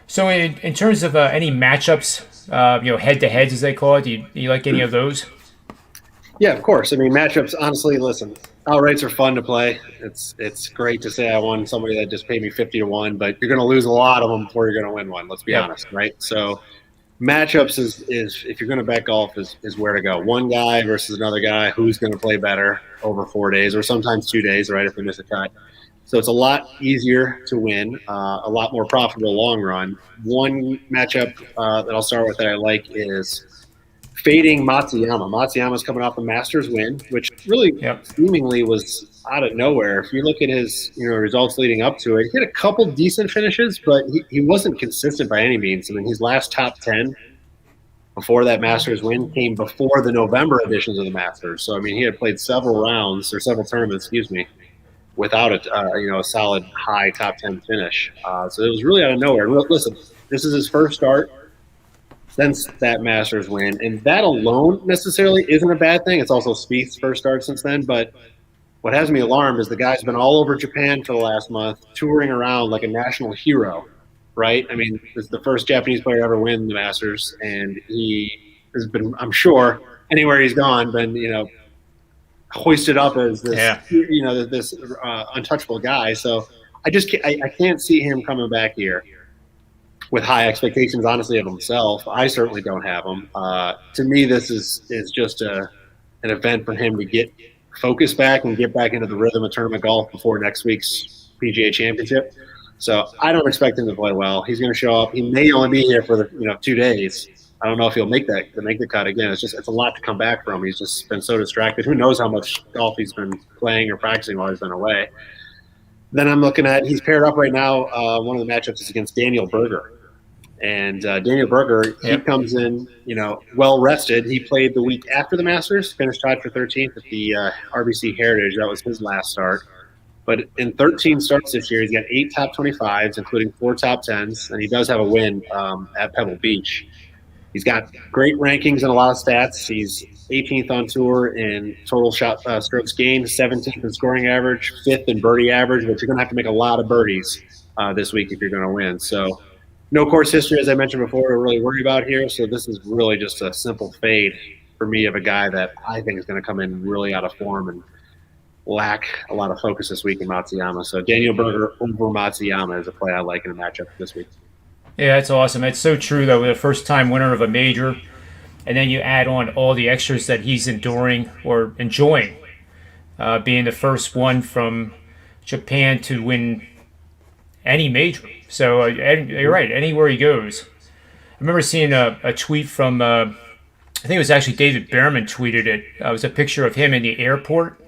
A: So in terms of any matchups, head-to-heads as they call it, do you like any of those?
E: Yeah, of course. I mean, matchups, honestly, listen, outrights are fun to play. It's great to say I won somebody that just paid me 50-1, but you're going to lose a lot of them before you're going to win one, let's be honest, right? So matchups is if you're going to bet golf is where to go. One guy versus another guy, who's going to play better over 4 days or sometimes 2 days, right, if they miss a cut. So it's a lot easier to win, a lot more profitable long run. One matchup that I'll start with that I like is fading Matsuyama. Matsuyama's coming off a Masters win, which really seemingly was out of nowhere. If you look at his results leading up to it, he had a couple decent finishes, but he wasn't consistent by any means. I mean, his last top 10 before that Masters win came before the November editions of the Masters. So, I mean, he had played several tournaments, without a solid high top 10 finish. So it was really out of nowhere. Listen, this is his first start since that Masters win, and that alone necessarily isn't a bad thing. It's also Spieth's first start since then, but what has me alarmed is the guy's been all over Japan for the last month, touring around like a national hero, right? I mean, this is the first Japanese player to ever win the Masters, and he has been, I'm sure, anywhere he's gone, been, hoisted up as this, this untouchable guy. So I can't see him coming back here with high expectations, honestly, of himself. I certainly don't have them. To me, this is just an event for him to get focused back and get back into the rhythm of tournament golf before next week's PGA Championship. So I don't expect him to play well. He's going to show up. He may only be here for 2 days, I don't know if he'll make the cut again. It's a lot to come back from. He's just been so distracted. Who knows how much golf he's been playing or practicing while he's been away. Then I'm looking at, he's paired up right now. One of the matchups is against Daniel Berger. And Daniel Berger, he comes in, well rested. He played the week after the Masters, finished tied for 13th at the RBC Heritage. That was his last start. But in 13 starts this year, he's got 8 top 25s, including 4 top 10s, and he does have a win at Pebble Beach. He's got great rankings and a lot of stats. He's 18th on tour in total strokes gained, 17th in scoring average, 5th in birdie average, but you're going to have to make a lot of birdies this week if you're going to win. So no course history, as I mentioned before, to really worry about here. So this is really just a simple fade for me of a guy that I think is going to come in really out of form and lack a lot of focus this week in Matsuyama. So Daniel Berger over Matsuyama is a play I like in a matchup this week.
A: Yeah, that's awesome. It's so true, though. The first-time winner of a major, and then you add on all the extras that he's enduring or enjoying, being the first one from Japan to win any major. So you're right, anywhere he goes. I remember seeing a tweet from, I think it was actually David Behrman tweeted it. It was a picture of him in the airport,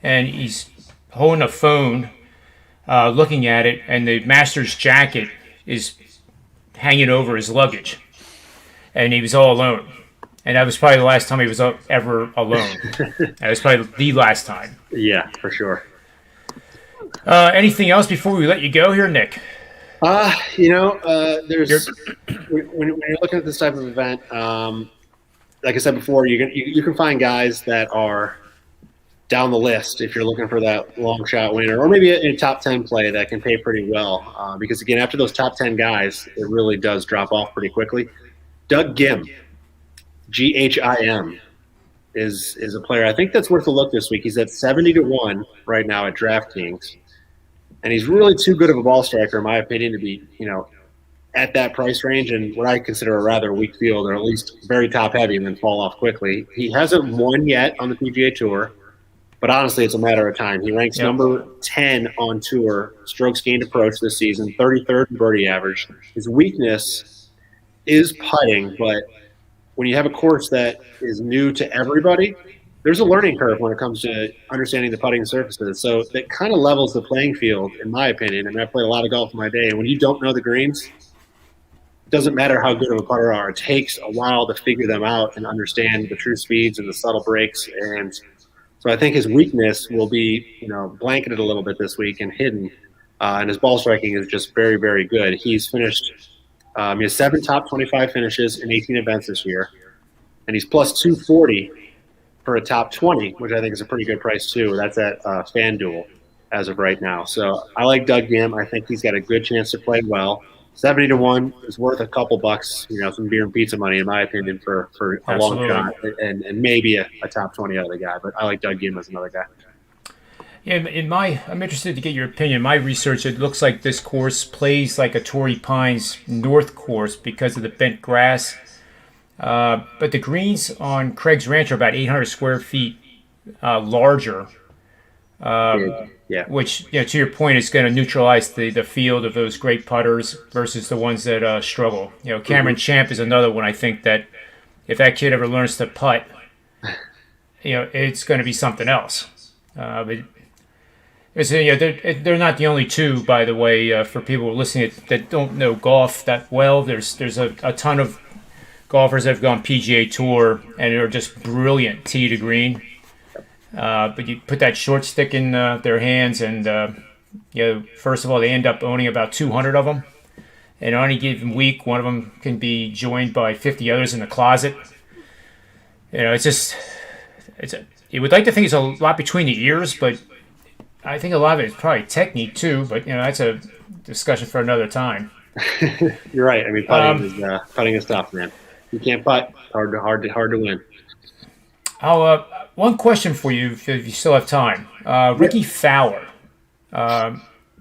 A: and he's holding a phone, looking at it, and the Masters jacket is hanging over his luggage, and he was all alone. And that was probably the last time he was ever alone. That was probably the last time.
E: Yeah, for sure.
A: Anything else before we let you go here, Nick?
E: There's when you're looking at this type of event, like I said before, you can find guys that are down the list if you're looking for that long shot winner, or maybe a top 10 play that can pay pretty well. Because again, after those top 10 guys, it really does drop off pretty quickly. Doug Ghim, Ghim, is a player I think that's worth a look this week. He's at 70-1 right now at DraftKings, and he's really too good of a ball striker, in my opinion, to be at that price range and what I consider a rather weak field, or at least very top heavy and then fall off quickly. He hasn't won yet on the PGA Tour. But honestly, it's a matter of time. He ranks number 10 on tour, strokes gained approach this season, 33rd in birdie average. His weakness is putting, but when you have a course that is new to everybody, there's a learning curve when it comes to understanding the putting surfaces. So that kind of levels the playing field, in my opinion. I mean, I played a lot of golf in my day, and when you don't know the greens, it doesn't matter how good of a putter you are. It takes a while to figure them out and understand the true speeds and the subtle breaks. And so I think his weakness will be, blanketed a little bit this week and hidden. And his ball striking is just very, very good. He's finished he has 7 top 25 finishes in 18 events this year. And he's plus 240 for a top 20, which I think is a pretty good price too. That's at FanDuel as of right now. So I like Doug Ghim. I think he's got a good chance to play well. 70-1 is worth a couple bucks, some beer and pizza money, in my opinion, for a long shot, and maybe a top 20 other guy. But I like Doug Ghim as another guy.
A: Yeah, I'm interested to get your opinion. My research, it looks like this course plays like a Torrey Pines North course because of the bent grass. But the greens on Craig's Ranch are about 800 square feet larger. Which, to your point, is going to neutralize the field of those great putters versus the ones that struggle. Cameron Champ is another one. I think that if that kid ever learns to putt, it's going to be something else. But they're not the only two, by the way. For people listening that don't know golf that well, there's a ton of golfers that have gone PGA Tour and are just brilliant tee to green. But you put that short stick in their hands, and first of all, they end up owning about 200 of them. And on any given week, one of them can be joined by 50 others in the closet. You would like to think it's a lot between the ears, but I think a lot of it is probably technique too. But that's a discussion for another time.
E: You're right. I mean, putting is tough, man. You can't putt. Hard to win.
A: One question for you, if you still have time. Ricky Fowler.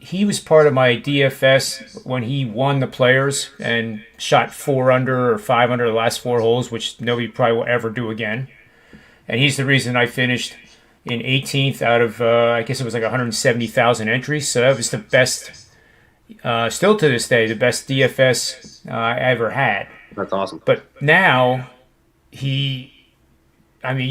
A: He was part of my DFS when he won the Players and shot 4 under or 5 under the last 4 holes, which nobody probably will ever do again. And he's the reason I finished in 18th out of, I guess it was like 170,000 entries. So that was the best, still to this day, the best DFS I ever had.
E: That's awesome.
A: But now you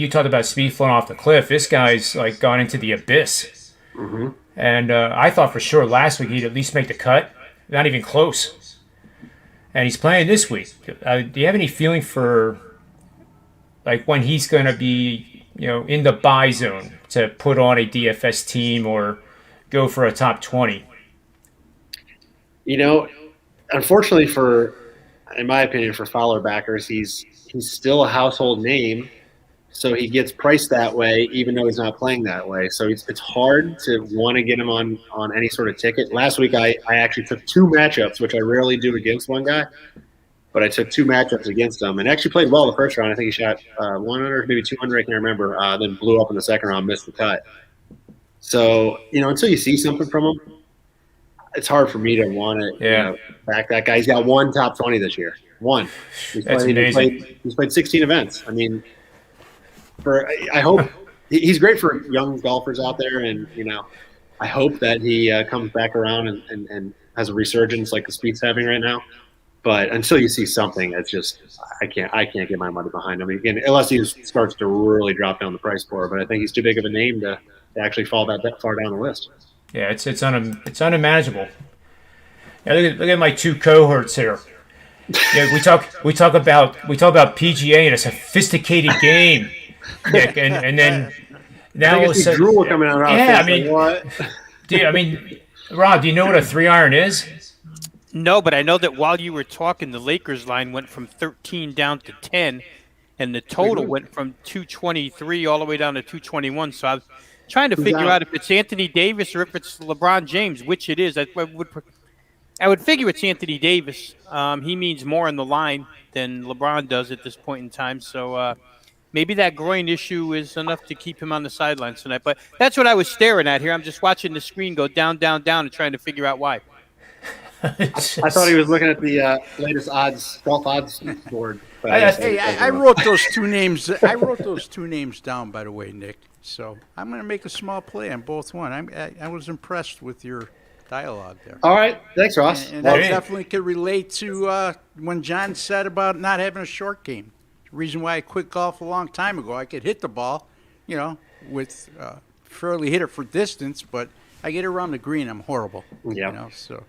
A: talked about speed flowing off the cliff. This guy's like gone into the abyss.
E: Mm-hmm.
A: And I thought for sure last week he'd at least make the cut. Not even close. And he's playing this week. Do you have any feeling for like when he's going to be, in the buy zone to put on a DFS team or go for a top 20?
E: Unfortunately in my opinion, for Fowler backers, he's still a household name, so he gets priced that way even though he's not playing that way. So it's hard to want to get him on any sort of ticket. Last week I actually took 2 matchups, which I rarely do against one guy. But I took 2 matchups against him and actually played well the first round. I think he shot 100, maybe 200, I can't remember. Then blew up in the second round, missed the cut. So, until you see something from him, it's hard for me to want to back that guy. He's got 1 top 20 this year. 1.
A: That's amazing.
E: He's played 16 events. I mean, I hope he's great for young golfers out there, and I hope that he comes back around and has a resurgence like the Speed's having right now. But until you see something, it's just I can't get my money behind him again, unless he starts to really drop down the price for. But I think he's too big of a name to actually fall that far down the list.
A: Yeah, it's unimaginable. Yeah, look at my 2 cohorts here. Yeah, we talk about PGA and a sophisticated game, Nick, and then now all of a sudden,
E: drool coming out.
A: Yeah,
E: what?
A: Rob, do you know what a 3-iron is?
B: No, but I know that while you were talking, the Lakers line went from 13 down to 10, and the total went from 223 all the way down to 221. So I was trying to figure out if it's Anthony Davis or if it's LeBron James, which it is. I would figure it's Anthony Davis. He means more on the line than LeBron does at this point in time. So maybe that groin issue is enough to keep him on the sidelines tonight. But that's what I was staring at here. I'm just watching the screen go down, down, down, and trying to figure out why.
E: I thought he was looking at the latest golf odds board.
D: I wrote those 2 names. I wrote those 2 names down, by the way, Nick. So I'm going to make a small play on both one. I was impressed with your dialogue there.
E: All right, thanks, Ross.
D: And I definitely could relate to when John said about not having a short game. The reason why I quit golf a long time ago, I could hit the ball, with fairly hit it for distance, but I get around the green, I'm horrible.
E: Yeah.
D: So.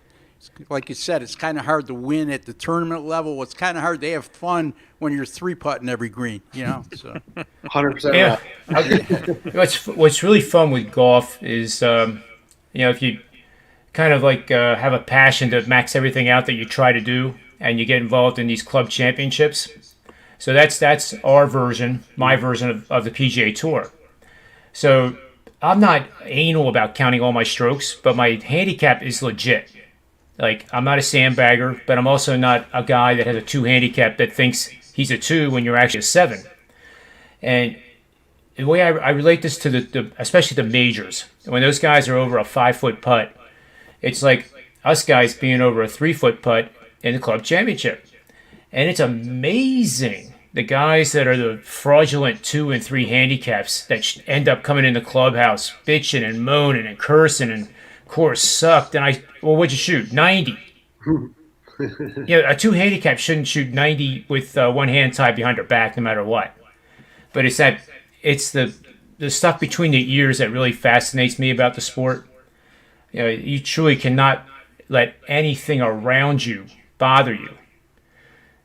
D: Like you said, it's kind of hard to win at the tournament level. It's kind of hard to have fun when you're 3-putting every green, So
E: 100%.
A: Yeah. What's really fun with golf is, if you kind of like have a passion to max everything out that you try to do, and you get involved in these club championships. So that's our version, my version of the PGA Tour. So I'm not anal about counting all my strokes, but my handicap is legit. Like, I'm not a sandbagger, but I'm also not a guy that has a 2 handicap that thinks he's a 2 when you're actually a 7. And the way I relate this to especially the majors, when those guys are over a 5-foot putt, it's like us guys being over a 3-foot putt in the club championship. And it's amazing the guys that are the fraudulent 2 and 3 handicaps that end up coming in the clubhouse bitching and moaning and cursing and course sucked, and what'd you shoot? 90. A 2 handicap shouldn't shoot 90 with one hand tied behind her back, no matter what. But it's the stuff between the ears that really fascinates me about the sport. You truly cannot let anything around you bother you.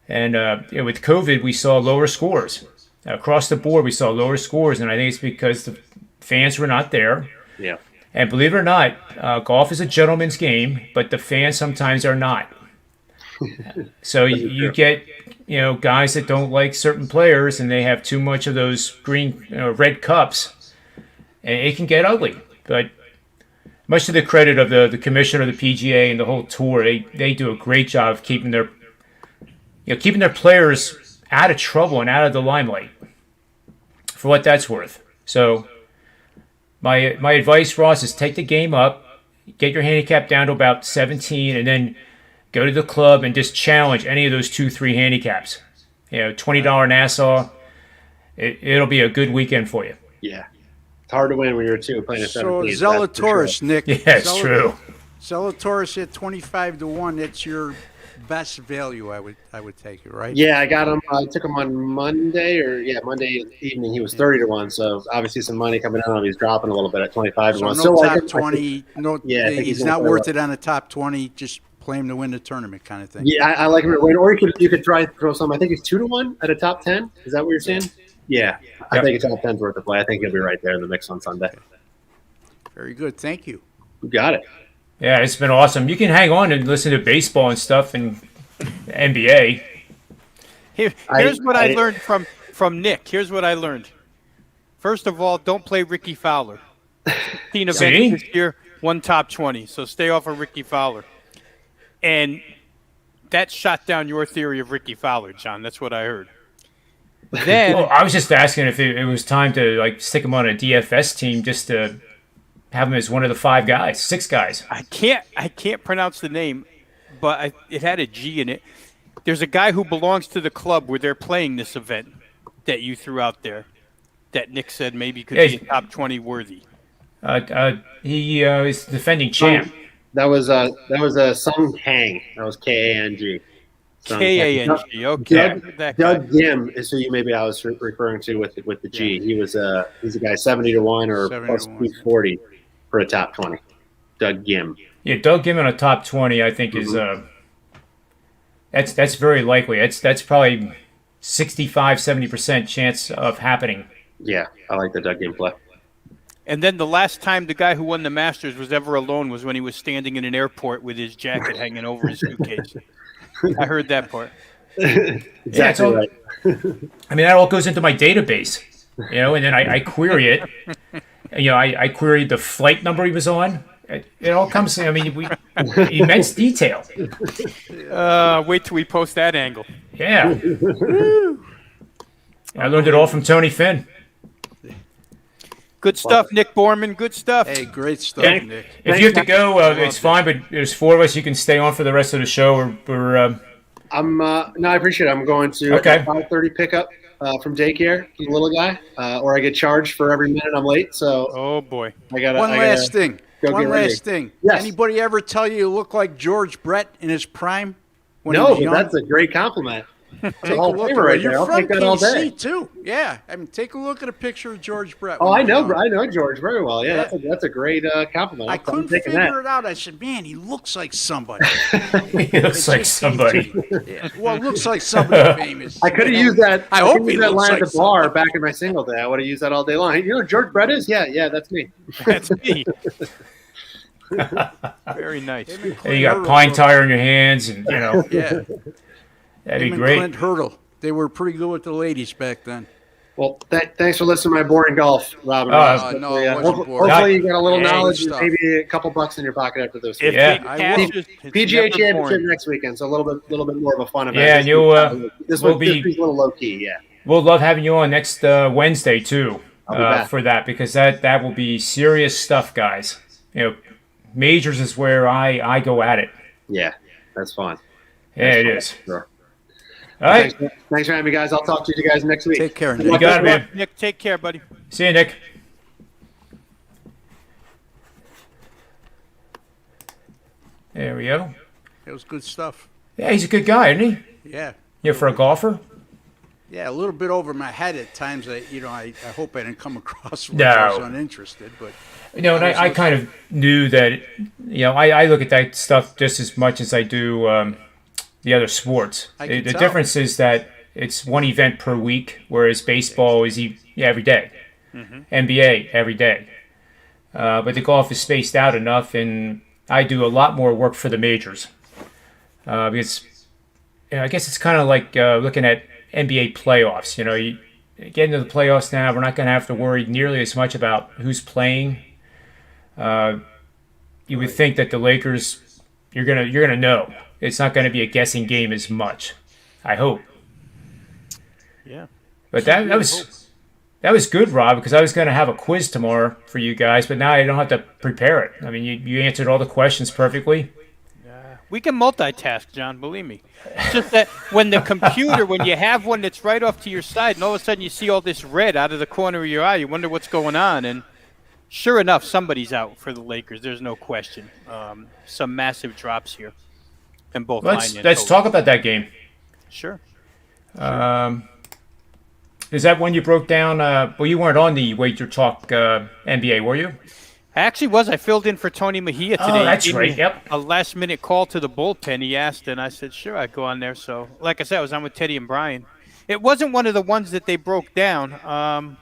A: And with COVID, we saw lower scores across the board. We saw lower scores, and I think it's because the fans were not there.
E: Yeah.
A: And believe it or not, golf is a gentleman's game, but the fans sometimes are not. So you get, guys that don't like certain players, and they have too much of those green, red cups, and it can get ugly. But much to the credit of the commissioner of the PGA and the whole tour, they do a great job of keeping their players out of trouble and out of the limelight, for what that's worth. So. My advice, Ross, is take the game up, get your handicap down to about 17, and then go to the club and just challenge any of those 2-3 handicaps. $20 Nassau, it'll be a good weekend for you.
E: Yeah. It's hard to win when you're a 2 playing a 17.
D: So Zalatoris, Nick.
A: Yeah, it's true.
D: Zalatoris at 25-1. That's your best value. I would take it, right?
E: Yeah, I got him. I took him on Monday evening. He was 30-1. So obviously some money coming out. He's dropping a little bit at 25-1.
D: So no top 20. No,
E: yeah,
D: he's not worth it on the top 20. Just play him to win the tournament, kind of thing.
E: Yeah, I like him to win. Or you could try throw some. I think he's 2-1 at a top 10. Is that what you're saying? Yeah, I think a top 10's worth the play. I think he'll be right there in the mix on Sunday.
D: Very good. Thank you.
E: You got it.
A: Yeah, it's been awesome. You can hang on and listen to baseball and stuff and NBA.
B: Here's what I learned from Nick. Here's what I learned. First of all, don't play Ricky Fowler. 15 events this year, 1 top 20. So stay off of Ricky Fowler. And that shot down your theory of Ricky Fowler, John. That's what I heard. Then,
A: well, I was just asking if it was time to stick him on a DFS team just to have him as one of the 6 guys.
B: I can't pronounce the name, but it had a G in it. There's a guy who belongs to the club where they're playing this event that you threw out there that Nick said maybe could be top 20 worthy.
A: He is defending champ.
E: That was Sung Kang. That was Kang.
B: K-A-N-G. Okay.
E: Doug Gim is who I was referring to with the G. Yeah. He's a guy 70-1 or plus 240 for a top 20. Doug Gim.
A: Yeah, Doug Gim on a top 20, I think is that's very likely. That's probably 65-70% chance of happening.
E: Yeah, I like the Doug Gim play.
B: And then the last time the guy who won the Masters was ever alone was when he was standing in an airport with his jacket hanging over his suitcase. I heard that part.
E: Exactly right.
A: I mean, that all goes into my database, and then I query it. I queried the flight number he was on. It all comes. I mean, immense detail.
B: Wait till we post that angle.
A: Yeah. I learned it all from Tony Finn.
B: Good stuff, Nick Borman. Good stuff.
D: Hey, great stuff, Nick.
A: If you have to go, it's fine. But there's 4 of us. You can stay on for the rest of the show. No,
E: I appreciate it. I'm going to 5:30 pickup from daycare, the little guy, or I get charged for every minute I'm late. So,
B: oh boy,
D: One last thing.
E: Yes.
D: Anybody ever tell you look like George Brett in his prime?
E: No, that's a great compliment.
D: Take a look at
E: right
D: You're
E: there. I'll
D: from
E: take that all day.
D: PC too. Yeah, I mean, take a look at a picture of George Brett.
E: Oh, I know George very well. Yeah, that's a great compliment.
D: I couldn't figure it out. I said, man, he looks like somebody.
A: He looks like somebody.
D: Yeah. Well, looks like somebody famous.
E: I could have used that.
D: I hope he
E: that
D: looks
E: line
D: like
E: at the bar back in my single day. I would have used that all day long. Hey, George Brett is? Yeah, that's me.
B: That's me. Very nice.
A: And you got pine tar in your hands, and
D: Yeah.
A: That'd be great.
D: Clint Hurdle. They were pretty good with the ladies back then.
E: Well, thanks for listening to my boring golf, Robin.
D: No, it wasn't boring.
E: Hopefully you got a little knowledge and
D: stuff.
E: maybe a couple bucks in your pocket after this.
B: PGA
E: Championship next weekend, so a little bit more of a fun event.
A: Yeah, and
E: this will be a little low key. Yeah,
A: we'll love having you on next Wednesday too for that, because that will be serious stuff, guys. Majors is where I go at it.
E: Yeah, that's fun.
A: Yeah, it is.
E: Sure.
A: All right.
E: Thanks for having me, guys. I'll talk to you guys next week.
D: Take care, Nick.
A: You got it, man.
B: Nick, take care, buddy.
A: See you, Nick. There we go.
D: It was good stuff.
A: Yeah, he's a good guy, isn't he?
D: Yeah.
A: For a golfer?
D: Yeah, a little bit over my head at times. I hope I didn't come across when I was uninterested, but.
A: And I kind of knew that, I look at that stuff just as much as I do the other sports. The difference is that it's one event per week, whereas baseball is every day. Mm-hmm. NBA every day. But the golf is spaced out enough, and I do a lot more work for the majors. Because I guess it's kind of like looking at NBA playoffs. You get into the playoffs now, we're not going to have to worry nearly as much about who's playing. You would think that the Lakers, you're gonna know. It's not going to be a guessing game as much. I hope.
B: Yeah.
A: But that was good, Rob, because I was going to have a quiz tomorrow for you guys, but now I don't have to prepare it. I mean, you answered all the questions perfectly.
B: We can multitask, John, believe me. It's just that when you have one that's right off to your side, and all of a sudden you see all this red out of the corner of your eye, you wonder what's going on, and Sure enough, somebody's out for the Lakers. There's no question. Some massive drops here in both line and
A: Let's
B: total.
A: talk about that game.
B: Sure.
A: Is that when you broke down? Well, you weren't on the Wager Talk NBA, were you?
B: I actually was. I filled in for Tony Mejia today.
A: Oh, that's right. Yep.
B: A last-minute call to the bullpen. He asked, and I said, sure, I'd go on there. So, like I said, I was on with Teddy and Brian. It wasn't one of the ones that they broke down.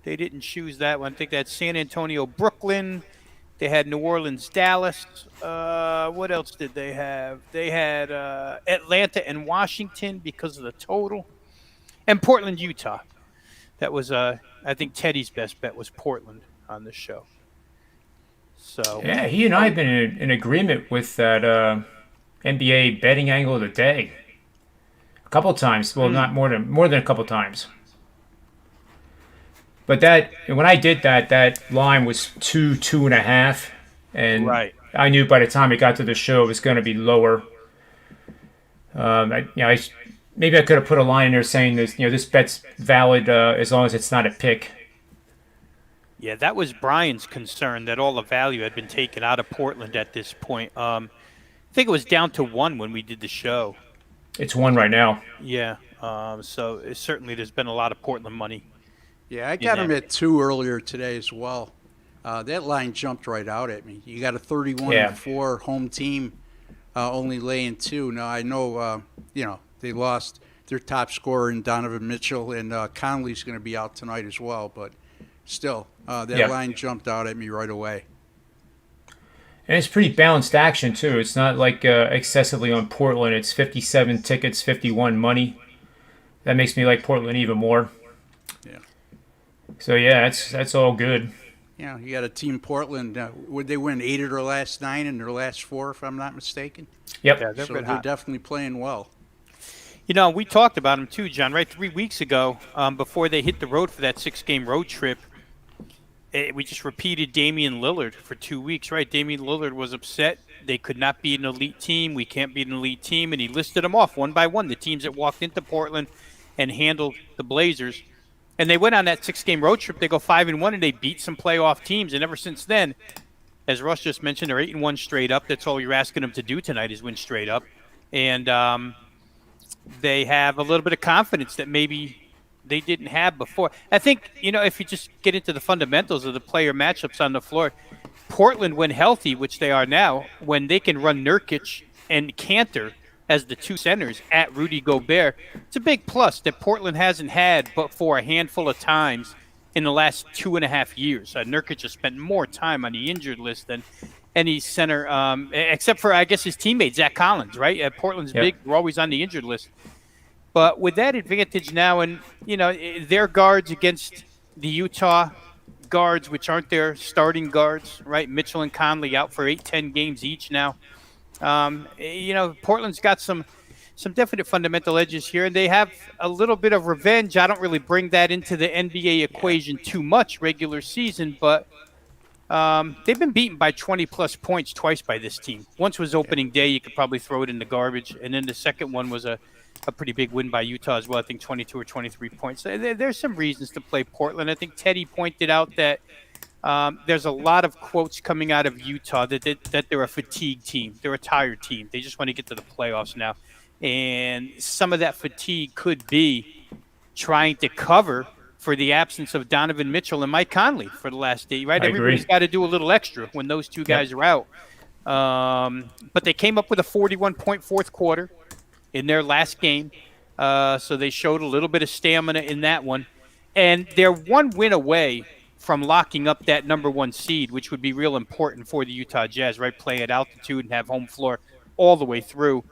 B: They didn't choose that one. I think they had San Antonio, Brooklyn. They had New Orleans, Dallas. What else did they have? They had Atlanta and Washington because of the total. And Portland, Utah. That was, I think, Teddy's best bet was Portland on the show. So
A: yeah, he and I have been in agreement with that NBA betting angle of the day a couple times. Well, not more than a couple times. But when I did that line was 2.5, and
B: right.
A: I knew by the time it got to the show it was going to be lower. Maybe I could have put a line in there saying this bet's valid as long as it's not a pick.
B: Yeah, that was Brian's concern, that all the value had been taken out of Portland at this point. I think it was down to 1 when we did the show.
A: It's 1 right now.
B: Yeah, so certainly there's been a lot of Portland money.
D: Yeah, I got him at 2 earlier today as well. That line jumped right out at me. You got a 31-4 home team only laying 2. Now, I know, they lost their top scorer in Donovan Mitchell, and Conley's going to be out tonight as well, but still, that line jumped out at me right away.
A: And it's pretty balanced action, too. It's not like excessively on Portland. It's 57 tickets, 51 money. That makes me like Portland even more.
D: Yeah.
A: So, yeah, that's all good.
D: Yeah, you got a team, Portland. Would they win 8 of their last 9 and their last 4, if I'm not mistaken?
A: Yep.
B: Yeah,
D: they're definitely playing well.
B: We talked about them too, John, right? 3 weeks ago, before they hit the road for that 6-game road trip, we just repeated Damian Lillard for 2 weeks, right? Damian Lillard was upset. They could not beat an elite team. We can't beat an elite team. And he listed them off one by one, the teams that walked into Portland and handled the Blazers. And they went on that 6-game road trip. They go 5-1, and they beat some playoff teams. And ever since then, as Russ just mentioned, they're 8-1 straight up. That's all you're asking them to do tonight is win straight up. And they have a little bit of confidence that maybe they didn't have before. I think, if you just get into the fundamentals of the player matchups on the floor, Portland, when healthy, which they are now, when they can run Nurkic and Cantor as the 2 centers at Rudy Gobert, it's a big plus that Portland hasn't had but for a handful of times in the last 2.5 years. Nurkic has spent more time on the injured list than any center, except for, I guess, his teammate, Zach Collins, right? Portland's big. We're always on the injured list. But with that advantage now, and, their guards against the Utah guards, which aren't their starting guards, right? Mitchell and Conley out for 8-10 games each now. Portland's got some definite fundamental edges here, and they have a little bit of revenge. I don't really bring that into the NBA equation too much regular season, but they've been beaten by 20-plus points twice by this team. Once was opening day. You could probably throw it in the garbage. And then the second one was a pretty big win by Utah as well. I think 22 or 23 points. There's some reasons to play Portland. I think Teddy pointed out that there's a lot of quotes coming out of Utah that they're a fatigued team. They're a tired team. They just want to get to the playoffs now. And some of that fatigue could be trying to cover for the absence of Donovan Mitchell and Mike Conley for the last day, right? Everybody's got to do a little extra when those two guys are out. But they came up with a 41-point fourth quarter in their last game. So they showed a little bit of stamina in that one. And they're 1 win away from locking up that number 1 seed, which would be real important for the Utah Jazz, right? Play at altitude and have home floor all the way through.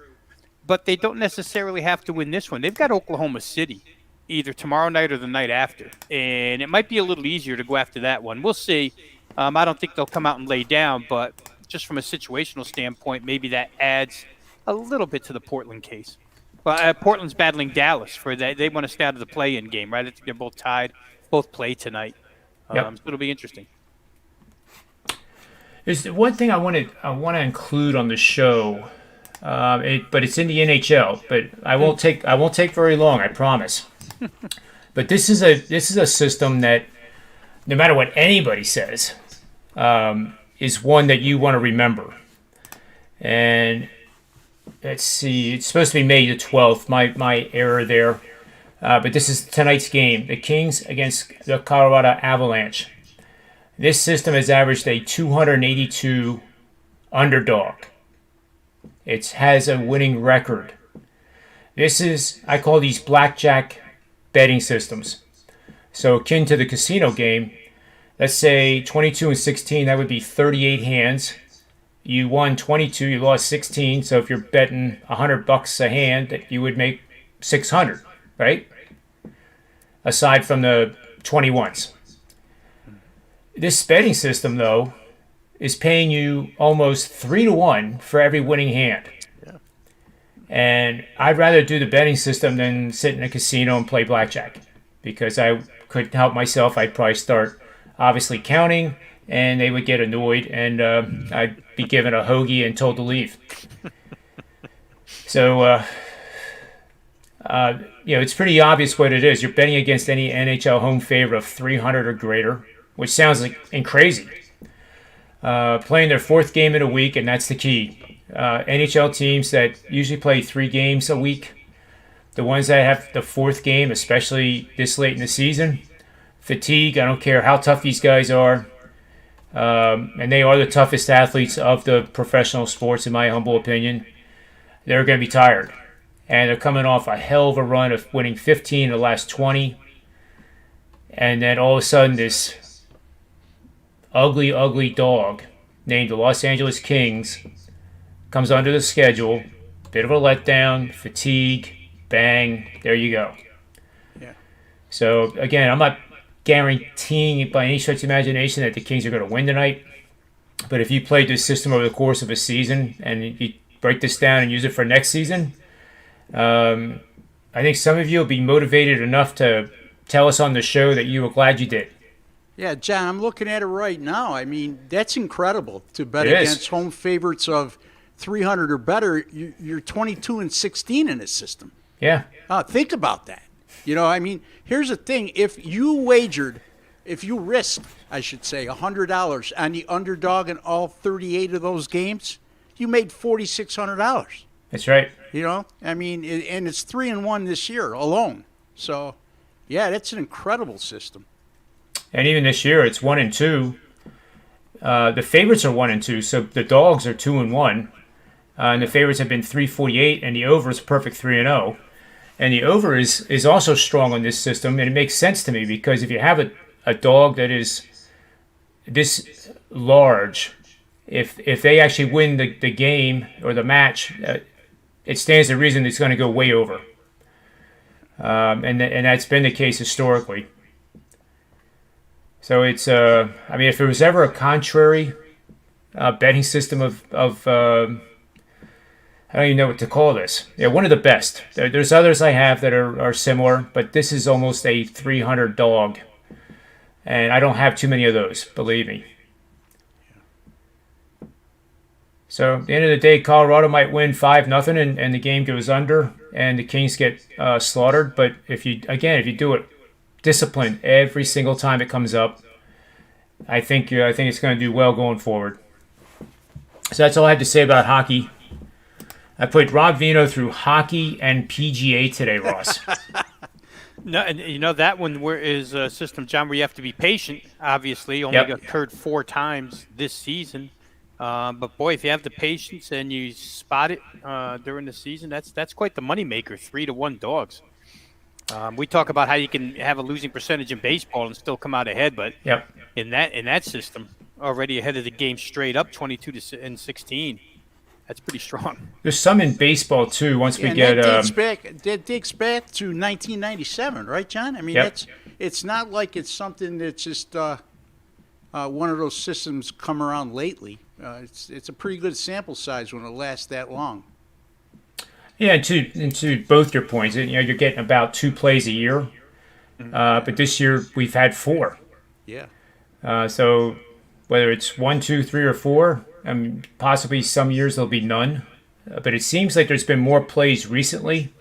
B: But they don't necessarily have to win this one. They've got Oklahoma City either tomorrow night or the night after. And it might be a little easier to go after that one. We'll see. I don't think they'll come out and lay down, but just from a situational standpoint, maybe that adds a little bit to the Portland case. But Portland's battling Dallas for that. They want to stay out of the play-in game, right? I think they're both tied, both play tonight. So it'll be interesting.
A: There's one thing I want to include on the show, but it's in the NHL. But I won't take very long, I promise. But this is a system that no matter what anybody says, is one that you want to remember. And let's see, it's supposed to be May the 12th, my error there. But this is tonight's game, the Kings against the Colorado Avalanche. This system has averaged a 282 underdog. It has a winning record. This is, I call these blackjack betting systems. So akin to the casino game, let's say 22 and 16, that would be 38 hands. You won 22, you lost 16. So if you're betting $100 a hand, you would make 600, right? Aside from the 21s. This betting system, though, is paying you almost 3-1 for every winning hand. Yeah. And I'd rather do the betting system than sit in a casino and play blackjack, because I couldn't help myself. I'd probably start obviously counting, and they would get annoyed, and I'd be given a hoagie and told to leave. So, it's pretty obvious what it is. You're betting against any NHL home favorite of 300 or greater, which sounds like crazy. Playing their fourth game in a week, and that's the key. NHL teams that usually play 3 games a week, the ones that have the fourth game, especially this late in the season, fatigue, I don't care how tough these guys are, and they are the toughest athletes of the professional sports, in my humble opinion, they're going to be tired. And they're coming off a hell of a run of winning 15 of the last 20. And then all of a sudden, this ugly, ugly dog named the Los Angeles Kings comes under the schedule. Bit of a letdown, fatigue, bang, there you go. Yeah. So, again, I'm not guaranteeing by any stretch of imagination that the Kings are going to win tonight. But if you played this system over the course of a season and you break this down and use it for next season, I think some of you will be motivated enough to tell us on the show that you were glad you did.
D: Yeah, John, I'm looking at it right now. I mean, that's incredible to bet against home favorites of 300 or better. You're 22 and 16 in this system.
A: Yeah.
D: Think about that. I mean, here's the thing. If you risked, I should say, $100 on the underdog in all 38 of those games, you made $4,600.
A: That's right.
D: I mean, and it's 3-1 this year alone. So, yeah, that's an incredible system.
A: And even this year, it's 1-2. The favorites are 1-2, so the dogs are 2-1, and the favorites have been 348, and the over is perfect 3-0. And the over is also strong on this system, and it makes sense to me because if you have a dog that is this large, if they actually win the game or the match, it stands to reason it's going to go way over. And that's been the case historically. So it's, if there was ever a contrary betting system of I don't even know what to call this. Yeah, one of the best. There's others I have that are similar, but this is almost a 300 dog. And I don't have too many of those, believe me. So at the end of the day, Colorado might win 5-0 and the game goes under and the Kings get slaughtered. But if you do it disciplined every single time it comes up, I think it's going to do well going forward. So that's all I have to say about hockey. I put Rob Vino through hockey and PGA today, Ross.
B: No, and that one is a system, John, where you have to be patient. Obviously, only occurred 4 times this season. But boy, if you have the patience and you spot it during the season, that's quite the moneymaker. 3-1 dogs. We talk about how you can have a losing percentage in baseball and still come out ahead, but in that system, already ahead of the game straight up, 22 and 16. That's pretty strong.
A: There's some in baseball too. Once we get
D: that dates back to 1997, right, John? I mean, it's not like it's something that's just one of those systems come around lately. It's a pretty good sample size when it lasts that long.
A: Yeah, and to both your points, you're getting about 2 plays a year, but this year we've had 4.
D: Yeah.
A: So whether it's 1, 2, 3, or 4. Possibly some years there'll be none, but it seems like there's been more plays recently.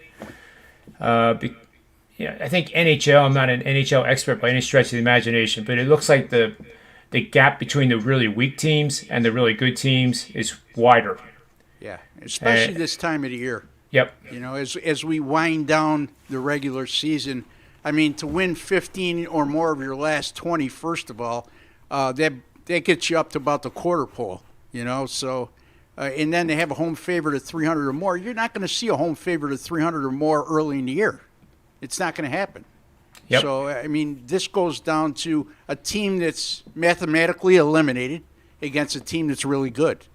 A: Yeah, I think NHL. I'm not an NHL expert by any stretch of the imagination, but it looks like the gap between the really weak teams and the really good teams is wider.
D: Yeah, especially this time of the year.
A: Yep.
D: You know, as we wind down the regular season, I mean, to win 15 or more of your last 20, first of all, that gets you up to about the quarter pole. You know, so and then they have a home favorite of 300 or more. You're not going to see a home favorite of 300 or more early in the year. It's not going to happen.
A: Yep.
D: So, I mean, this goes down to a team that's mathematically eliminated against a team that's really good.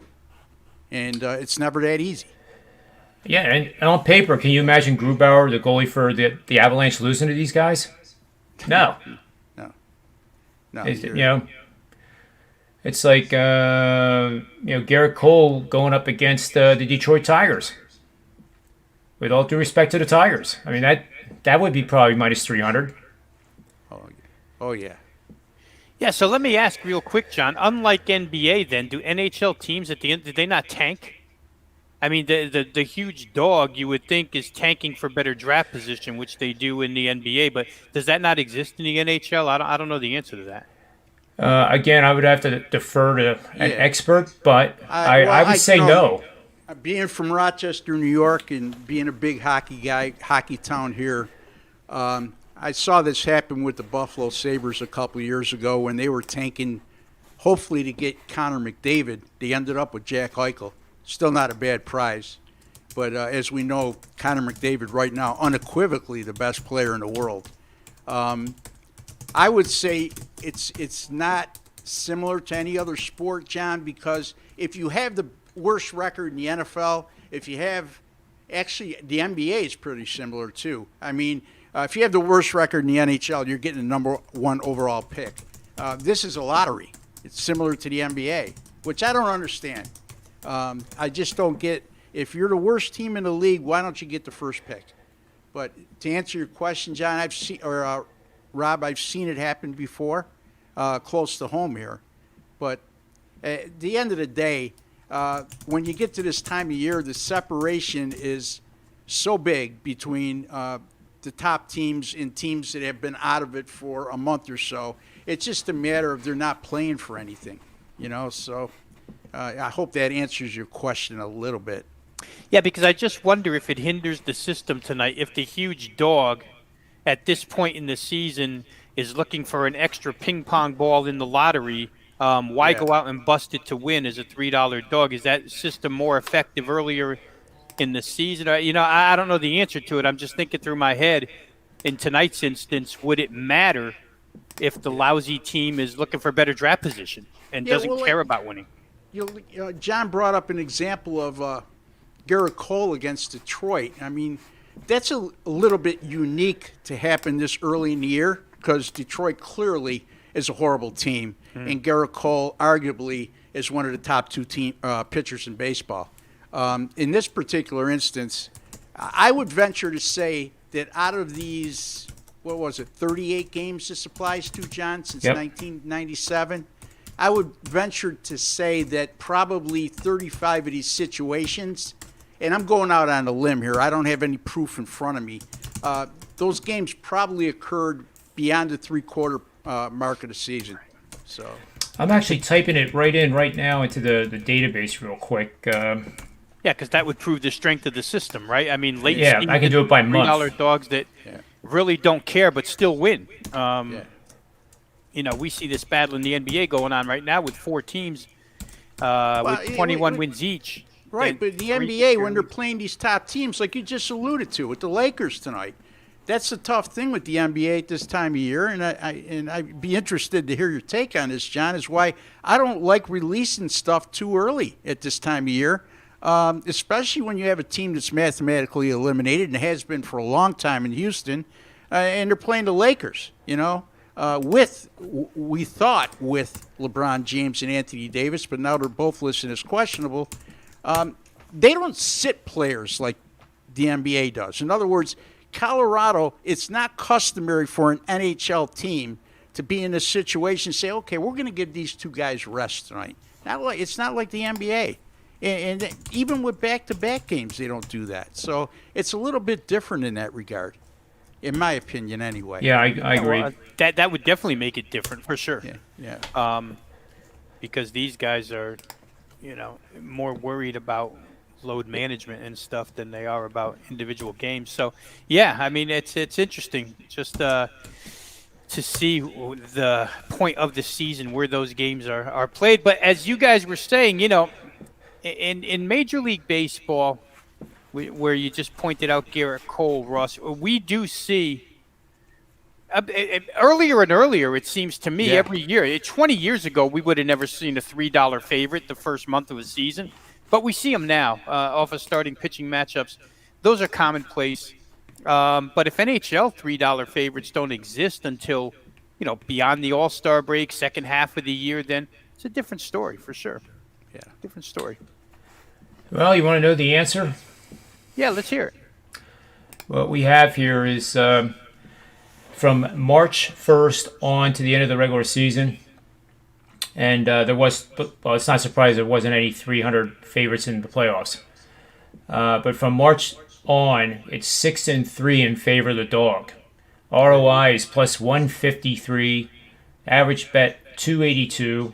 D: And it's never that easy.
A: Yeah, and on paper, can you imagine Grubauer, the goalie for the Avalanche, losing to these guys? No.
D: No.
A: You know, it's like Garrett Cole going up against the Detroit Tigers. With all due respect to the Tigers, I mean that would be probably minus 300.
D: Oh yeah.
B: Yeah, so let me ask real quick, John. Unlike NBA, then, do NHL teams at the end, did they not tank? I mean, the huge dog you would think is tanking for better draft position, which they do in the NBA, but does that not exist in the NHL? I don't know the answer to that.
A: Again, I would have to defer to an expert, but I would say no.
D: Being from Rochester, New York, and being a big hockey guy, hockey town here, I saw this happen with the Buffalo Sabres a couple of years ago when they were tanking, hopefully to get Connor McDavid. They ended up with Jack Eichel. Still not a bad prize. But as we know, Connor McDavid right now, unequivocally the best player in the world. I would say it's not similar to any other sport, John, because if you have the worst record in the NFL, if you have actually the NBA is pretty similar too. I mean, if you have the worst record in the NHL, you're getting the number one overall pick. This is a lottery. It's similar to the NBA, which I don't understand. I just don't get, if you're the worst team in the league, why don't you get the first pick? But to answer your question, John, Rob, I've seen it happen before, close to home here. But at the end of the day, when you get to this time of year, the separation is so big between the top teams and teams that have been out of it for a month or so. It's just a matter of they're not playing for anything, you know. So I hope that answers your question a little bit.
B: Yeah, because I just wonder if it hinders the system tonight, if the huge dog at this point in the season is looking for an extra ping pong ball in the lottery. Why go out and bust it to win as a $3 dog? Is that system more effective earlier in the season? You know, I don't know the answer to it. I'm just thinking through my head. In tonight's instance, would it matter if the lousy team is looking for better draft position and doesn't care about winning?
D: John brought up an example of Garrett Cole against Detroit. I mean, that's a little bit unique to happen this early in the year because Detroit clearly is a horrible team, and Garrett Cole arguably is one of the top two pitchers in baseball. In this particular instance, I would venture to say that out of these, 38 games this applies to, John, since 1997, I would venture to say that probably 35 of these situations, and I'm going out on a limb here, I don't have any proof in front of me, those games probably occurred beyond the three-quarter mark of the season. So
A: I'm actually typing it right now into the database real quick.
B: Yeah, because that would prove the strength of the system, right? I mean, late
A: I can do it by month.
B: $3 dogs that really don't care but still win. You know, we see this battle in the NBA going on right now with four teams with 21 wins each.
D: Right, but the NBA, when they're playing these top teams, like you just alluded to, with the Lakers tonight, that's the tough thing with the NBA at this time of year, and I'd be interested to hear your take on this, John, is why I don't like releasing stuff too early at this time of year, especially when you have a team that's mathematically eliminated and has been for a long time in Houston, and they're playing the Lakers, you know, we thought with LeBron James and Anthony Davis, but now they're both listed as questionable. They don't sit players like the NBA does. In other words, Colorado, it's not customary for an NHL team to be in a situation and say, okay, we're going to give these two guys rest tonight. It's not like the NBA. And even with back-to-back games, they don't do that. So it's a little bit different in that regard. in my opinion, anyway.
A: Yeah, I agree.
B: Well, that would definitely make it different for sure.
D: Yeah.
B: Because these guys are, more worried about load management and stuff than they are about individual games. So, yeah, I mean, it's interesting just to see the point of the season where those games are played. But as you guys were saying, in Major League Baseball, where you just pointed out Garrett Cole, Ross, we do see earlier and earlier, it seems to me, every year. 20 years ago, we would have never seen a $3 favorite the first month of a season. But we see them now off of starting pitching matchups. Those are commonplace. But if NHL $3 favorites don't exist until, beyond the All-Star break, second half of the year, then it's a different story for sure.
D: Yeah.
B: Different story.
A: Well, you want to know the answer?
B: Yeah, let's hear it.
A: What we have here is from March 1st on to the end of the regular season. And it's not surprising there wasn't any 300 favorites in the playoffs. But from March on, it's 6-3 in favor of the dog. ROI is plus 153. Average bet 282.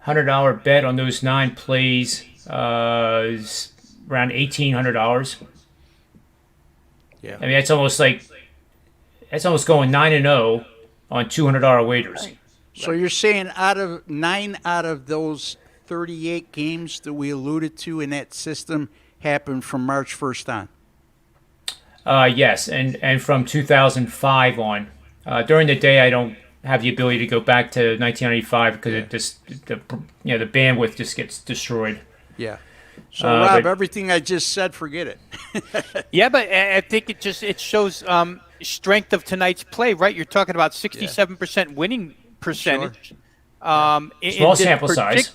A: $100 bet on those 9 plays is around $1,800.
D: Yeah.
A: I mean, it's almost going 9-0 on $200 wagers.
B: Right.
D: So you're saying 9 out of those 38 games that we alluded to in that system happened from March 1st on?
A: Yes, and from 2005 on. During the day, I don't have the ability to go back to 1995 because it just the bandwidth just gets destroyed.
D: Yeah. So Rob, everything I just said, forget it.
B: Yeah, but I think it shows strength of tonight's play, right? You're talking about 67% winning percentage.
A: Small sample size.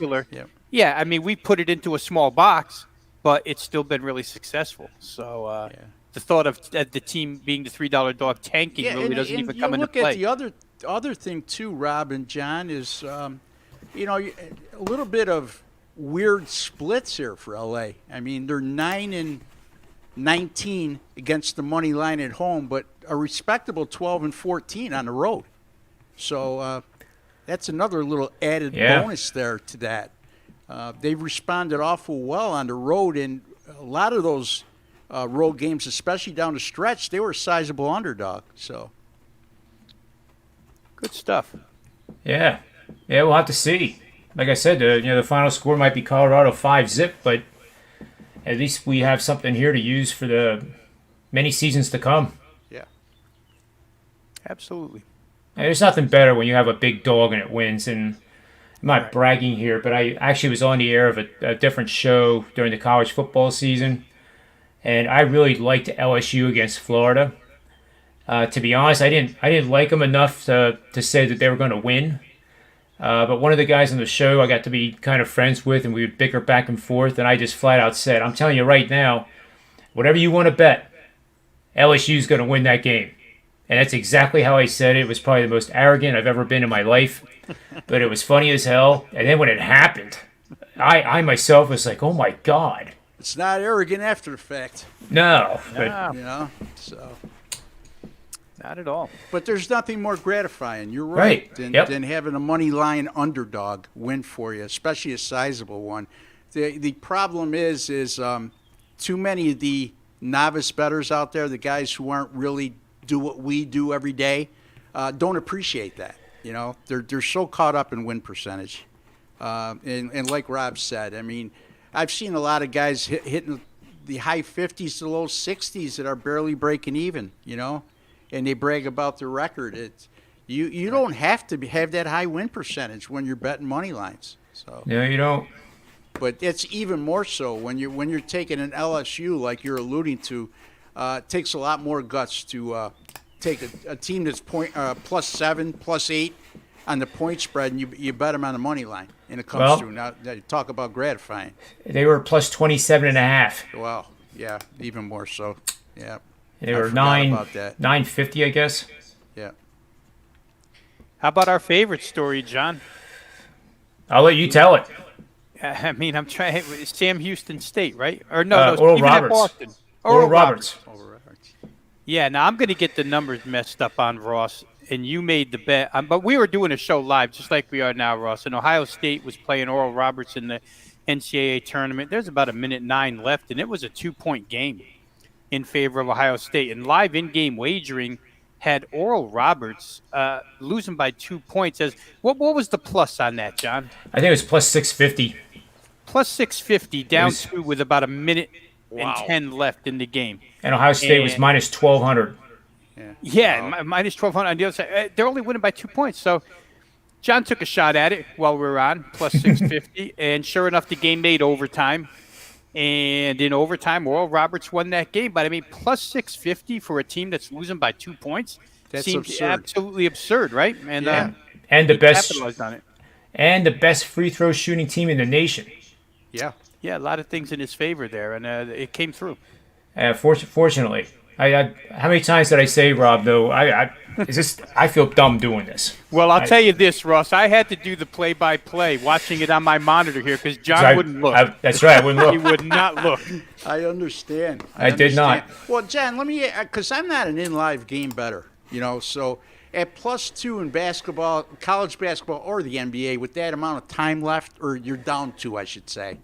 B: Yeah, I mean, we put it into a small box, but it's still been really successful. So the thought of the team being the $3 dog tanking really doesn't even come into play.
D: Look at the other thing too, Rob and John, is a little bit of weird splits here for LA. I mean, they're 9-19 against the money line at home, but a respectable 12-14 on the road. So that's another little added bonus there to that. They've responded awful well on the road, and a lot of those road games, especially down the stretch, they were a sizable underdog. So
B: good stuff.
A: Yeah, we'll have to see. Like I said, the final score might be Colorado 5-0, but at least we have something here to use for the many seasons to come.
D: Yeah,
B: absolutely.
A: And there's nothing better when you have a big dog and it wins. And I'm not bragging here, but I actually was on the air of a different show during the college football season, and I really liked LSU against Florida. To be honest, I didn't like them enough to say that they were going to win. But one of the guys on the show I got to be kind of friends with, and we would bicker back and forth, and I just flat out said, I'm telling you right now, whatever you want to bet, LSU's going to win that game. And that's exactly how I said it. It was probably the most arrogant I've ever been in my life, but it was funny as hell. And then when it happened, I myself was like, oh my God.
D: It's not arrogant after the fact.
A: No.
B: No.
D: But, so...
B: Not at all.
D: But there's nothing more gratifying, you're right, than having a money line underdog win for you, especially a sizable one. The problem is too many of the novice bettors out there, the guys who aren't really do what we do every day, don't appreciate that. They're so caught up in win percentage. And like Rob said, I mean, I've seen a lot of guys hitting the high 50s to low 60s that are barely breaking even, and they brag about their record. You don't have to have that high win percentage when you're betting money lines. So
A: no, you don't.
D: But it's even more so when you're taking an LSU like you're alluding to. It takes a lot more guts to take a team that's +7, +8 on the point spread, and you bet them on the money line. And it comes through. Now talk about gratifying.
A: They were +27.5.
D: Wow. Yeah, even more so. Yeah.
A: They were 950, I guess.
D: Yeah.
B: How about our favorite story, John?
A: I'll let you tell it.
B: I mean, I'm trying. Sam Houston State, right? Or no,
A: Oral
B: even
A: Roberts.
B: at Boston.
A: Oral Roberts.
B: Yeah, now I'm going to get the numbers messed up on Ross, and you made the bet. But we were doing a show live, just like we are now, Ross. And Ohio State was playing Oral Roberts in the NCAA tournament. There's about 1:09 left, and it was a 2-point game in favor of Ohio State. And live in-game wagering had Oral Roberts losing by 2 points. What was the plus on that, John?
A: I think it was plus 650.
B: Plus 650 down to with about 1:10 left in the game.
A: And Ohio State was minus 1,200.
B: Yeah, minus 1,200 on the other side. They're only winning by 2 points. So John took a shot at it while we were on, plus 650. And sure enough, the game made overtime. And in overtime, Oral Roberts won that game. But, I mean, plus 650 for a team that's losing by 2 points seems absurd. Absolutely absurd, right? And
A: and the best
B: capitalized on it.
A: And the best free throw shooting team in the nation.
B: Yeah, a lot of things in his favor there, and it came through.
A: Fortunately, how many times did I say, Rob? Though I feel dumb doing this.
B: Well, I'll tell you this, Ross. I had to do the play-by-play, watching it on my monitor here, because John wouldn't look.
A: That's right, I wouldn't look.
B: He would not look.
D: I understand.
A: I did not.
D: Well, John, let me, because I'm not an in-live game bettor, so at +2 in basketball, college basketball, or the NBA, with that amount of time left, or you're down to, I should say,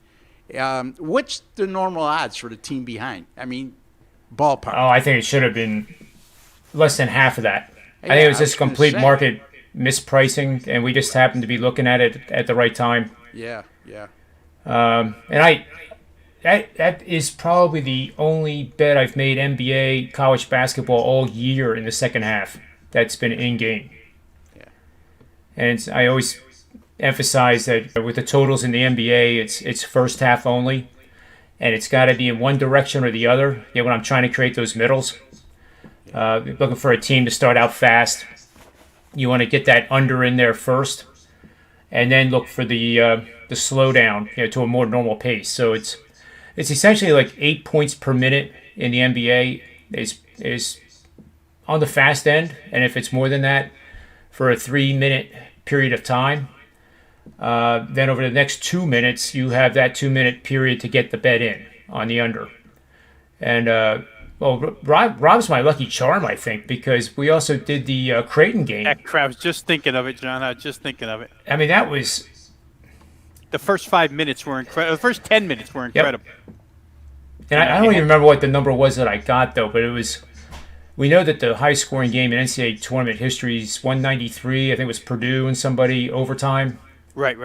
D: what's the normal odds for the team behind? I mean, ballpark.
A: Oh, I think it should have been less than half of that. I think it was just complete market mispricing, and we just happened to be looking at it at the right time.
D: Yeah.
A: And that is probably the only bet I've made NBA college basketball all year in the second half that's been in-game.
D: Yeah.
A: And I always emphasize that with the totals in the NBA, it's first half only, and it's got to be in one direction or the other. When I'm trying to create those middles, looking for a team to start out fast, you want to get that under in there first, and then look for the slowdown to a more normal pace. So it's essentially like 8 points per minute in the NBA is on the fast end, and if it's more than that for a 3-minute period of time, then over the next 2 minutes, you have that 2-minute period to get the bet in on the under. And, Rob's my lucky charm, I think, because we also did the Creighton game.
B: I was just thinking of it, John. I was just thinking of it.
A: I mean, that was...
B: The first 5 minutes were incredible. The first 10 minutes were incredible.
A: Yep. And I don't even remember what the number was that I got, though, but it was... We know that the high-scoring game in NCAA tournament history is 193. I think it was Purdue and somebody overtime.
B: Right.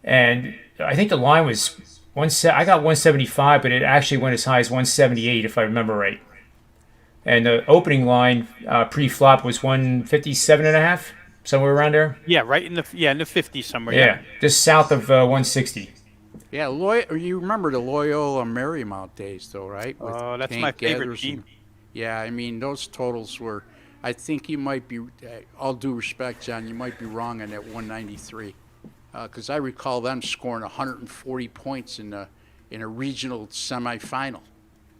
A: And I think the line was I got 175, but it actually went as high as 178, if I remember right. And the opening line pre-flop was 157.5, somewhere around there.
B: Yeah, right in the 50s somewhere.
A: Yeah, just south of 160.
D: Yeah, you remember the Loyola Marymount days, though, right?
B: Oh, that's my favorite team.
D: Yeah, I mean, those totals were, I think you might be, all due respect, John, you might be wrong on that 193. Because I recall them scoring 140 points in a regional semifinal.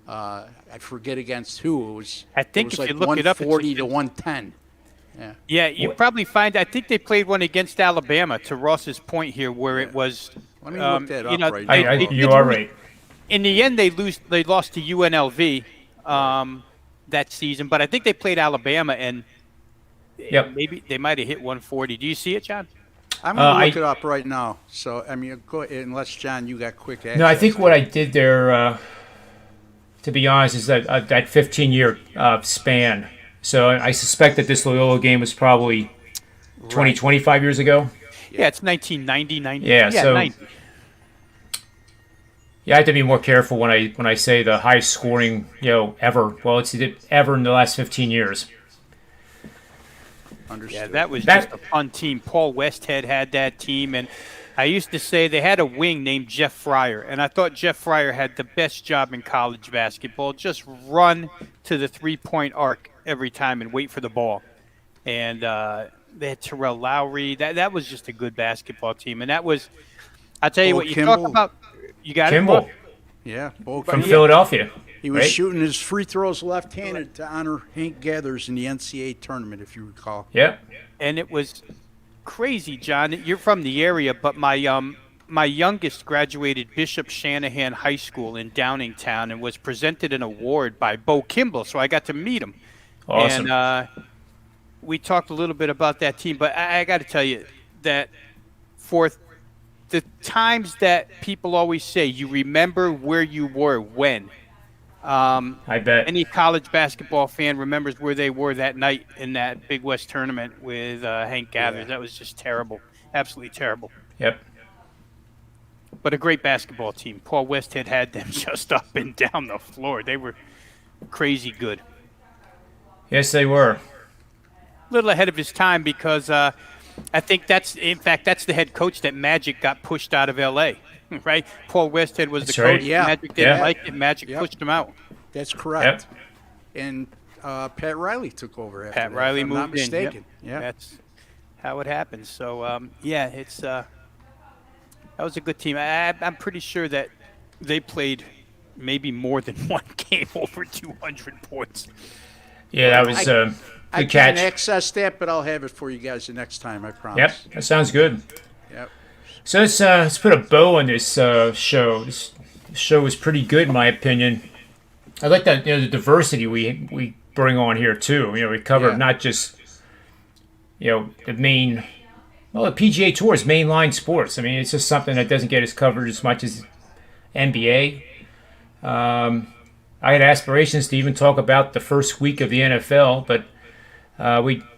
D: I forget against who. It was.
B: I think
D: it was
B: if
D: like
B: you look it up,
D: 140 to 110.
B: Yeah, you probably find. I think they played one against Alabama. To Ross's point here, where it was.
D: Let me look that up right now.
A: You are right.
B: In the end, they lost to UNLV that season, but I think they played Alabama, and maybe they might have hit 140. Do you see it, John?
D: I'm going to look it up right now. So, I mean, go ahead, unless, John, you got quick access.
A: No, I think what I did there, to be honest, is that 15-year span. So I suspect that this Loyola game was probably 25 years ago.
B: Yeah, it's 1990, 90.
A: Yeah, so
B: 90.
A: Yeah, I have to be more careful when I say the highest scoring, ever. Well, it's ever in the last 15 years.
D: Understood.
B: Yeah, that was just a fun team. Paul Westhead had that team, and I used to say they had a wing named Jeff Fryer, and I thought Jeff Fryer had the best job in college basketball. Just run to the three-point arc every time and wait for the ball. And they had Terrell Lowry. That was just a good basketball team, and that was. I'll tell you what you
D: Kimball.
B: talk about. You got
A: Kimball.
B: it.
D: Yeah,
A: from Philadelphia.
D: He was
A: right?
D: shooting his free throws left-handed to honor Hank Gathers in the NCAA tournament, if you recall.
A: Yeah.
B: And it was crazy, John. You're from the area, but my my youngest graduated Bishop Shanahan High School in Downingtown and was presented an award by Bo Kimball, so I got to meet him.
A: Awesome.
B: And we talked a little bit about that team, but I got to tell you that for the times that people always say, you remember where you were when.
A: I bet
B: any college basketball fan remembers where they were that night in that Big West tournament with Hank Gathers.
D: Yeah.
B: That was just terrible, absolutely terrible.
A: Yep.
B: But a great basketball team. Paul Westhead had them just up and down the floor. They were crazy good.
A: Yes, they were.
B: A little ahead of his time because I think that's the head coach that Magic got pushed out of L.A., right? Paul Westhead was
A: That's
B: the
A: right.
B: coach.
D: Yeah.
B: Magic didn't
A: Yeah.
B: like it. Magic pushed him out.
D: That's correct.
A: Yep.
D: And Pat Riley took over after
B: Pat
D: that,
B: Riley
D: if I'm
B: moved
D: not mistaken.
B: in.
D: Yeah.
B: That's how it happens. So, it's that was a good team. I'm pretty sure that they played maybe more than one game over 200 points.
A: Yeah, that was
D: I
A: good
D: can't
A: catch.
D: access that, but I'll have it for you guys the next time, I
A: Yep,
D: promise.
A: that sounds good.
D: Yep.
A: So let's put a bow on this show. This show was pretty good in my opinion. I like that the diversity we bring on here too. We cover
D: Yeah.
A: not just the main, the PGA Tour's mainline sports. I mean, it's just something that doesn't get as covered as much as NBA. I had aspirations to even talk about the first week of the NFL, but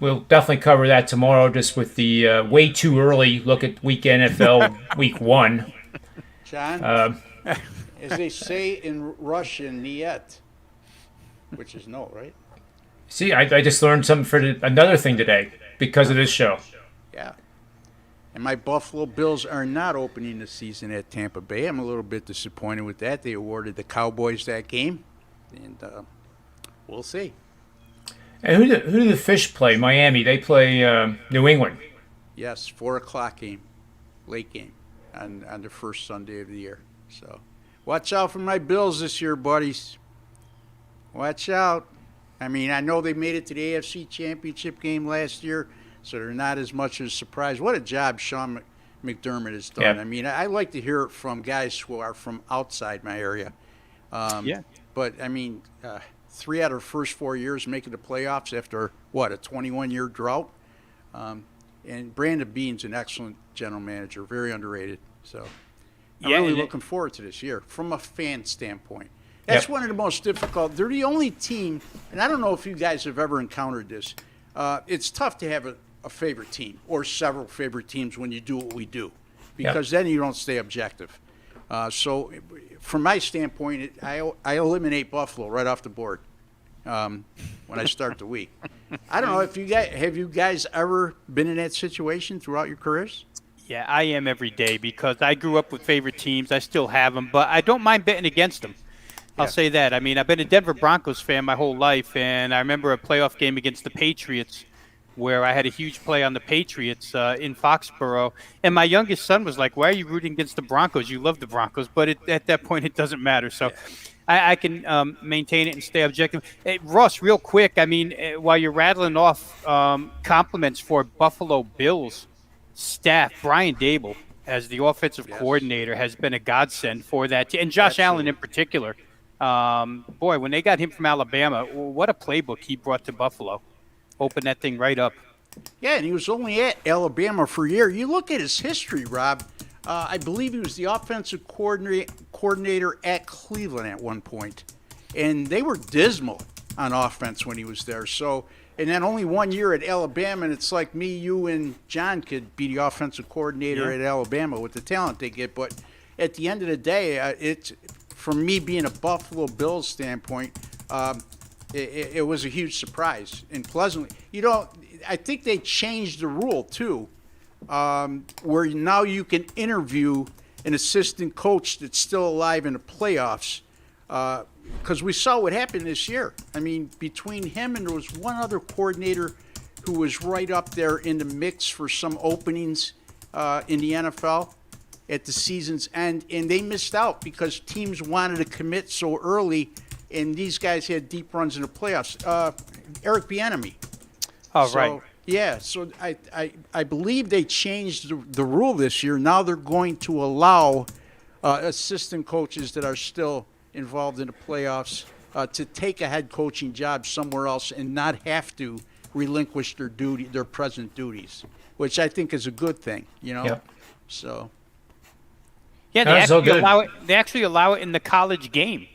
A: we'll definitely cover that tomorrow. Just with the way too early look at week NFL week 1.
D: John, as they say in Russian, niet, which is no, right?
A: See, I just learned something for another thing today because of this show.
D: Yeah. And my Buffalo Bills are not opening the season at Tampa Bay. I'm a little bit disappointed with that. They awarded the Cowboys that game, and we'll see.
A: And who do the Fish play? Miami. They play New England.
D: Yes, 4:00 game, late game, on the first Sunday of the year. So watch out for my Bills this year, buddies. Watch out. I mean, I know they made it to the AFC Championship game last year, so they're not as much of a surprise. What a job Sean McDermott has done.
A: Yeah.
D: I mean, I like to hear it from guys who are from outside my area. But, I mean, 3 out of the first 4 years making the playoffs after, a 21-year drought? And Brandon Beane's an excellent general manager, very underrated. So I'm really looking forward to this year from a fan standpoint. That's one of the most difficult. They're the only team, and I don't know if you guys have ever encountered this. It's tough to have a favorite team or several favorite teams when you do what we do, because then you don't stay objective. So from my standpoint, I eliminate Buffalo right off the board when I start the week. I don't know if have you guys ever been in that situation throughout your careers?
B: Yeah, I am every day because I grew up with favorite teams. I still have them, but I don't mind betting against them. I'll say that. I mean, I've been a Denver Broncos fan my whole life, and I remember a playoff game against the Patriots where I had a huge play on the Patriots in Foxborough, and my youngest son was like, "Why are you rooting against the Broncos? You love the Broncos." But at that point, it doesn't matter. So I can maintain it and stay objective. Hey, Ross, real quick, I mean, while you're rattling off compliments for Buffalo Bills staff, Brian Dable, as the offensive coordinator, has been a godsend for that, and Josh Allen in particular. Boy, when they got him from Alabama, what a playbook he brought to Buffalo. Opened that thing right up.
D: Yeah, and he was only at Alabama for a year. You look at his history, Rob. I believe he was the offensive coordinator at Cleveland at one point, and they were dismal on offense when he was there. So, and then only 1 year at Alabama, and it's like me, you, and John could be the offensive coordinator at Alabama with the talent they get. But at the end of the day, it's from me being a Buffalo Bills standpoint, it was a huge surprise and pleasantly. I think they changed the rule too, where now you can interview an assistant coach that's still alive in the playoffs, because we saw what happened this year. I mean, between him and there was one other coordinator who was right up there in the mix for some openings in the NFL at the season's end, and they missed out because teams wanted to commit so early, and these guys had deep runs in the playoffs. Eric Bieniemy.
B: Oh, right.
D: Yeah, so I believe they changed the rule this year. Now they're going to allow assistant coaches that are still involved in the playoffs to take a head coaching job somewhere else and not have to relinquish their present duties, which I think is a good thing, you know.
A: Yep.
D: So.
B: Yeah, they actually allow it in the college game.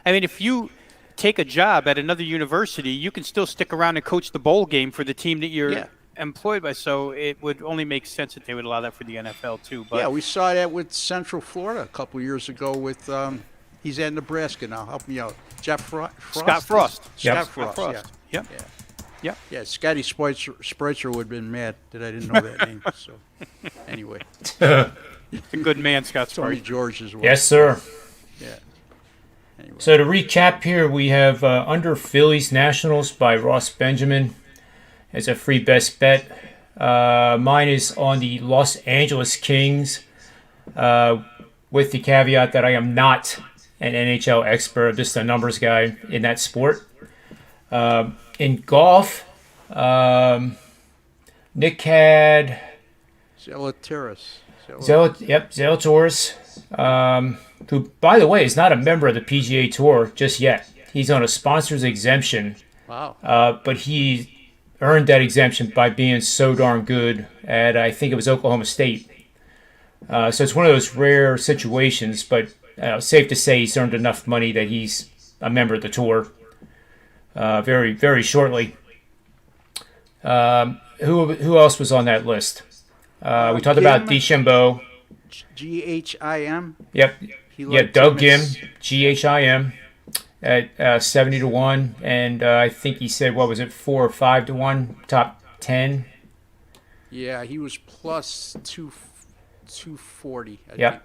B: I mean, if you take a job at another university, you can still stick around and coach the bowl game for the team that you're employed by. So it would only make sense that they would allow that for the NFL too. But
D: yeah, we saw that with Central Florida a couple of years ago with he's at Nebraska now. Help me out. Frost?
B: Scott Frost.
D: Scott Frost.
B: Yep.
D: Yeah.
B: Yep.
D: Yeah, Scotty Spreitzer would have been mad that I didn't know that name. So anyway.
B: A good man, Scott
D: Tony
B: Spreitzer.
D: George as well.
A: Yes, sir.
D: Yeah. Anyway.
A: So to recap here, we have under Phillies Nationals by Ross Benjamin as a free best bet. Mine is on the Los Angeles Kings with the caveat that I am not an NHL expert. I'm just a numbers guy in that sport. In golf, Nick had
D: Zalatoris.
A: Zalatoris, who, by the way, is not a member of the PGA Tour just yet. He's on a sponsor's exemption.
D: Wow.
A: But he earned that exemption by being so darn good at, I think it was Oklahoma State. So it's one of those rare situations, but safe to say he's earned enough money that he's a member of the tour very, very shortly. Who else was on that list? We talked about DeChambeau.
D: Ghim.
A: Yep. Doug Gim, Ghim, at 70 to 1, and I think he said 4 or 5 to 1, top 10.
D: Yeah, he was plus 240. I think.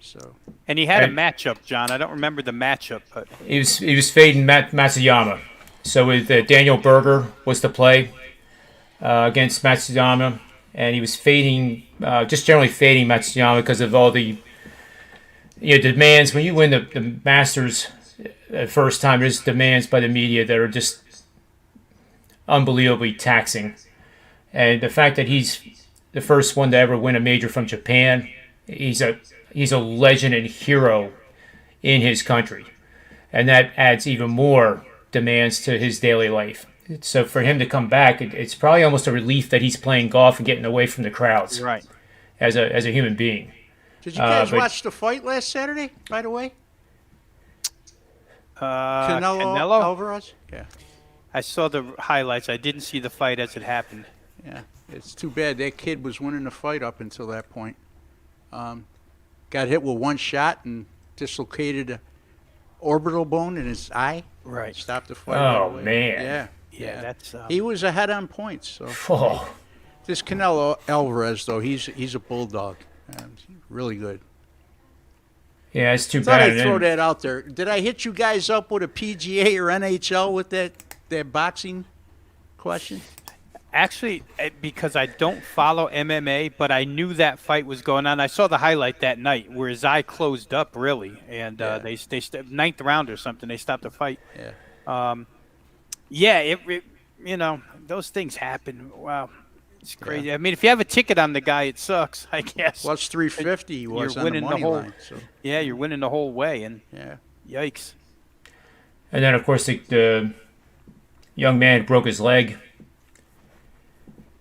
D: So.
B: And he had a matchup, John. I don't remember the matchup, but
A: he was fading Matsuyama. So with Daniel Berger was the play against Matsuyama. And he was fading, just generally fading Matsuyama because of all the demands. When you win the Masters the first time, there's demands by the media that are just unbelievably taxing. And the fact that he's the first one to ever win a major from Japan, he's a legend and hero in his country. And that adds even more demands to his daily life. So for him to come back, it's probably almost a relief that he's playing golf and getting away from the crowds.
B: Right.
A: As a human being.
D: Did you guys watch the fight last Saturday, by the way? Canelo Alvarez? Yeah.
B: I saw the highlights. I didn't see the fight as it happened.
D: Yeah. It's too bad. That kid was winning the fight up until that point. Got hit with one shot and dislocated an orbital bone in his eye.
B: Right.
D: Stopped the fight.
A: Oh, man.
D: Yeah.
B: Yeah, that's.
D: He was ahead on points. So this Canelo Alvarez, though, he's a bulldog. Really good.
A: Yeah, it's too
D: Thought
A: bad.
D: I'd throw that out there. Did I hit you guys up with a PGA or NHL with that boxing question?
B: Actually, because I don't follow MMA, but I knew that fight was going on. I saw the highlight that night where his eye closed up, really, and they ninth round or something. They stopped the fight.
D: Yeah.
B: Those things happen. Wow, it's crazy. Yeah. I mean, if you have a ticket on the guy, it sucks, I guess.
D: Plus 350 he was on the money line. So.
B: Yeah, you're winning the whole way, and yikes.
A: And then, of course, the young man broke his leg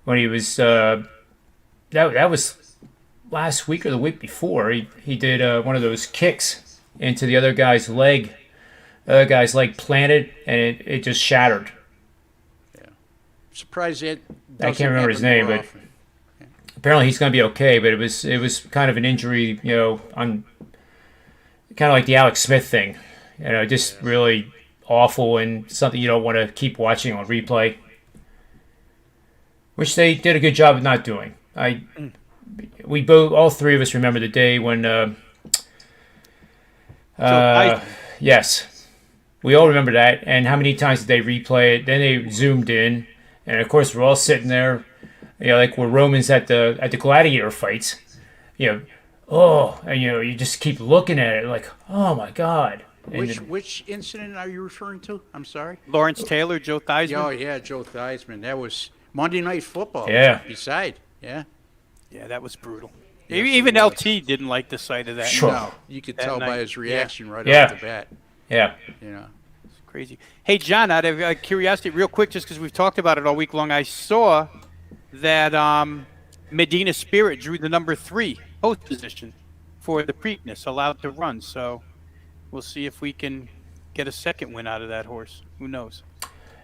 A: when he was that was last week or the week before. He did one of those kicks into the other guy's leg. The other guy's leg planted, and it just shattered.
D: Yeah. Surprised it.
A: I can't remember his name, but apparently he's going to be okay. But it was kind of an injury, on kind of like the Alex Smith thing. Just really awful and something you don't want to keep watching on replay. Which they did a good job of not doing. All three of us remember the day when. Yes, we all remember that. And how many times did they replay it? Then they zoomed in, and of course we're all sitting there, like we're Romans at the gladiator fights. And you just keep looking at it like, oh my God.
D: Which incident are you referring to? I'm sorry.
B: Lawrence Taylor, Joe Theismann.
D: Oh yeah, Joe Theismann. That was Monday Night Football.
A: Yeah.
D: Beside, yeah.
B: Yeah, that was brutal.
D: Yes,
B: Even
D: it was.
B: LT didn't like the sight of that.
A: Sure.
D: No, you could
B: That
D: tell by
B: night.
D: his reaction right
A: Yeah.
D: off the bat.
A: Yeah.
D: You know.
B: It's crazy. Hey, John, out of curiosity, real quick, just because we've talked about it all week long, I saw that Medina Spirit drew the number 3 host position for the Preakness, allowed to run. So we'll see if we can get a second win out of that horse. Who knows?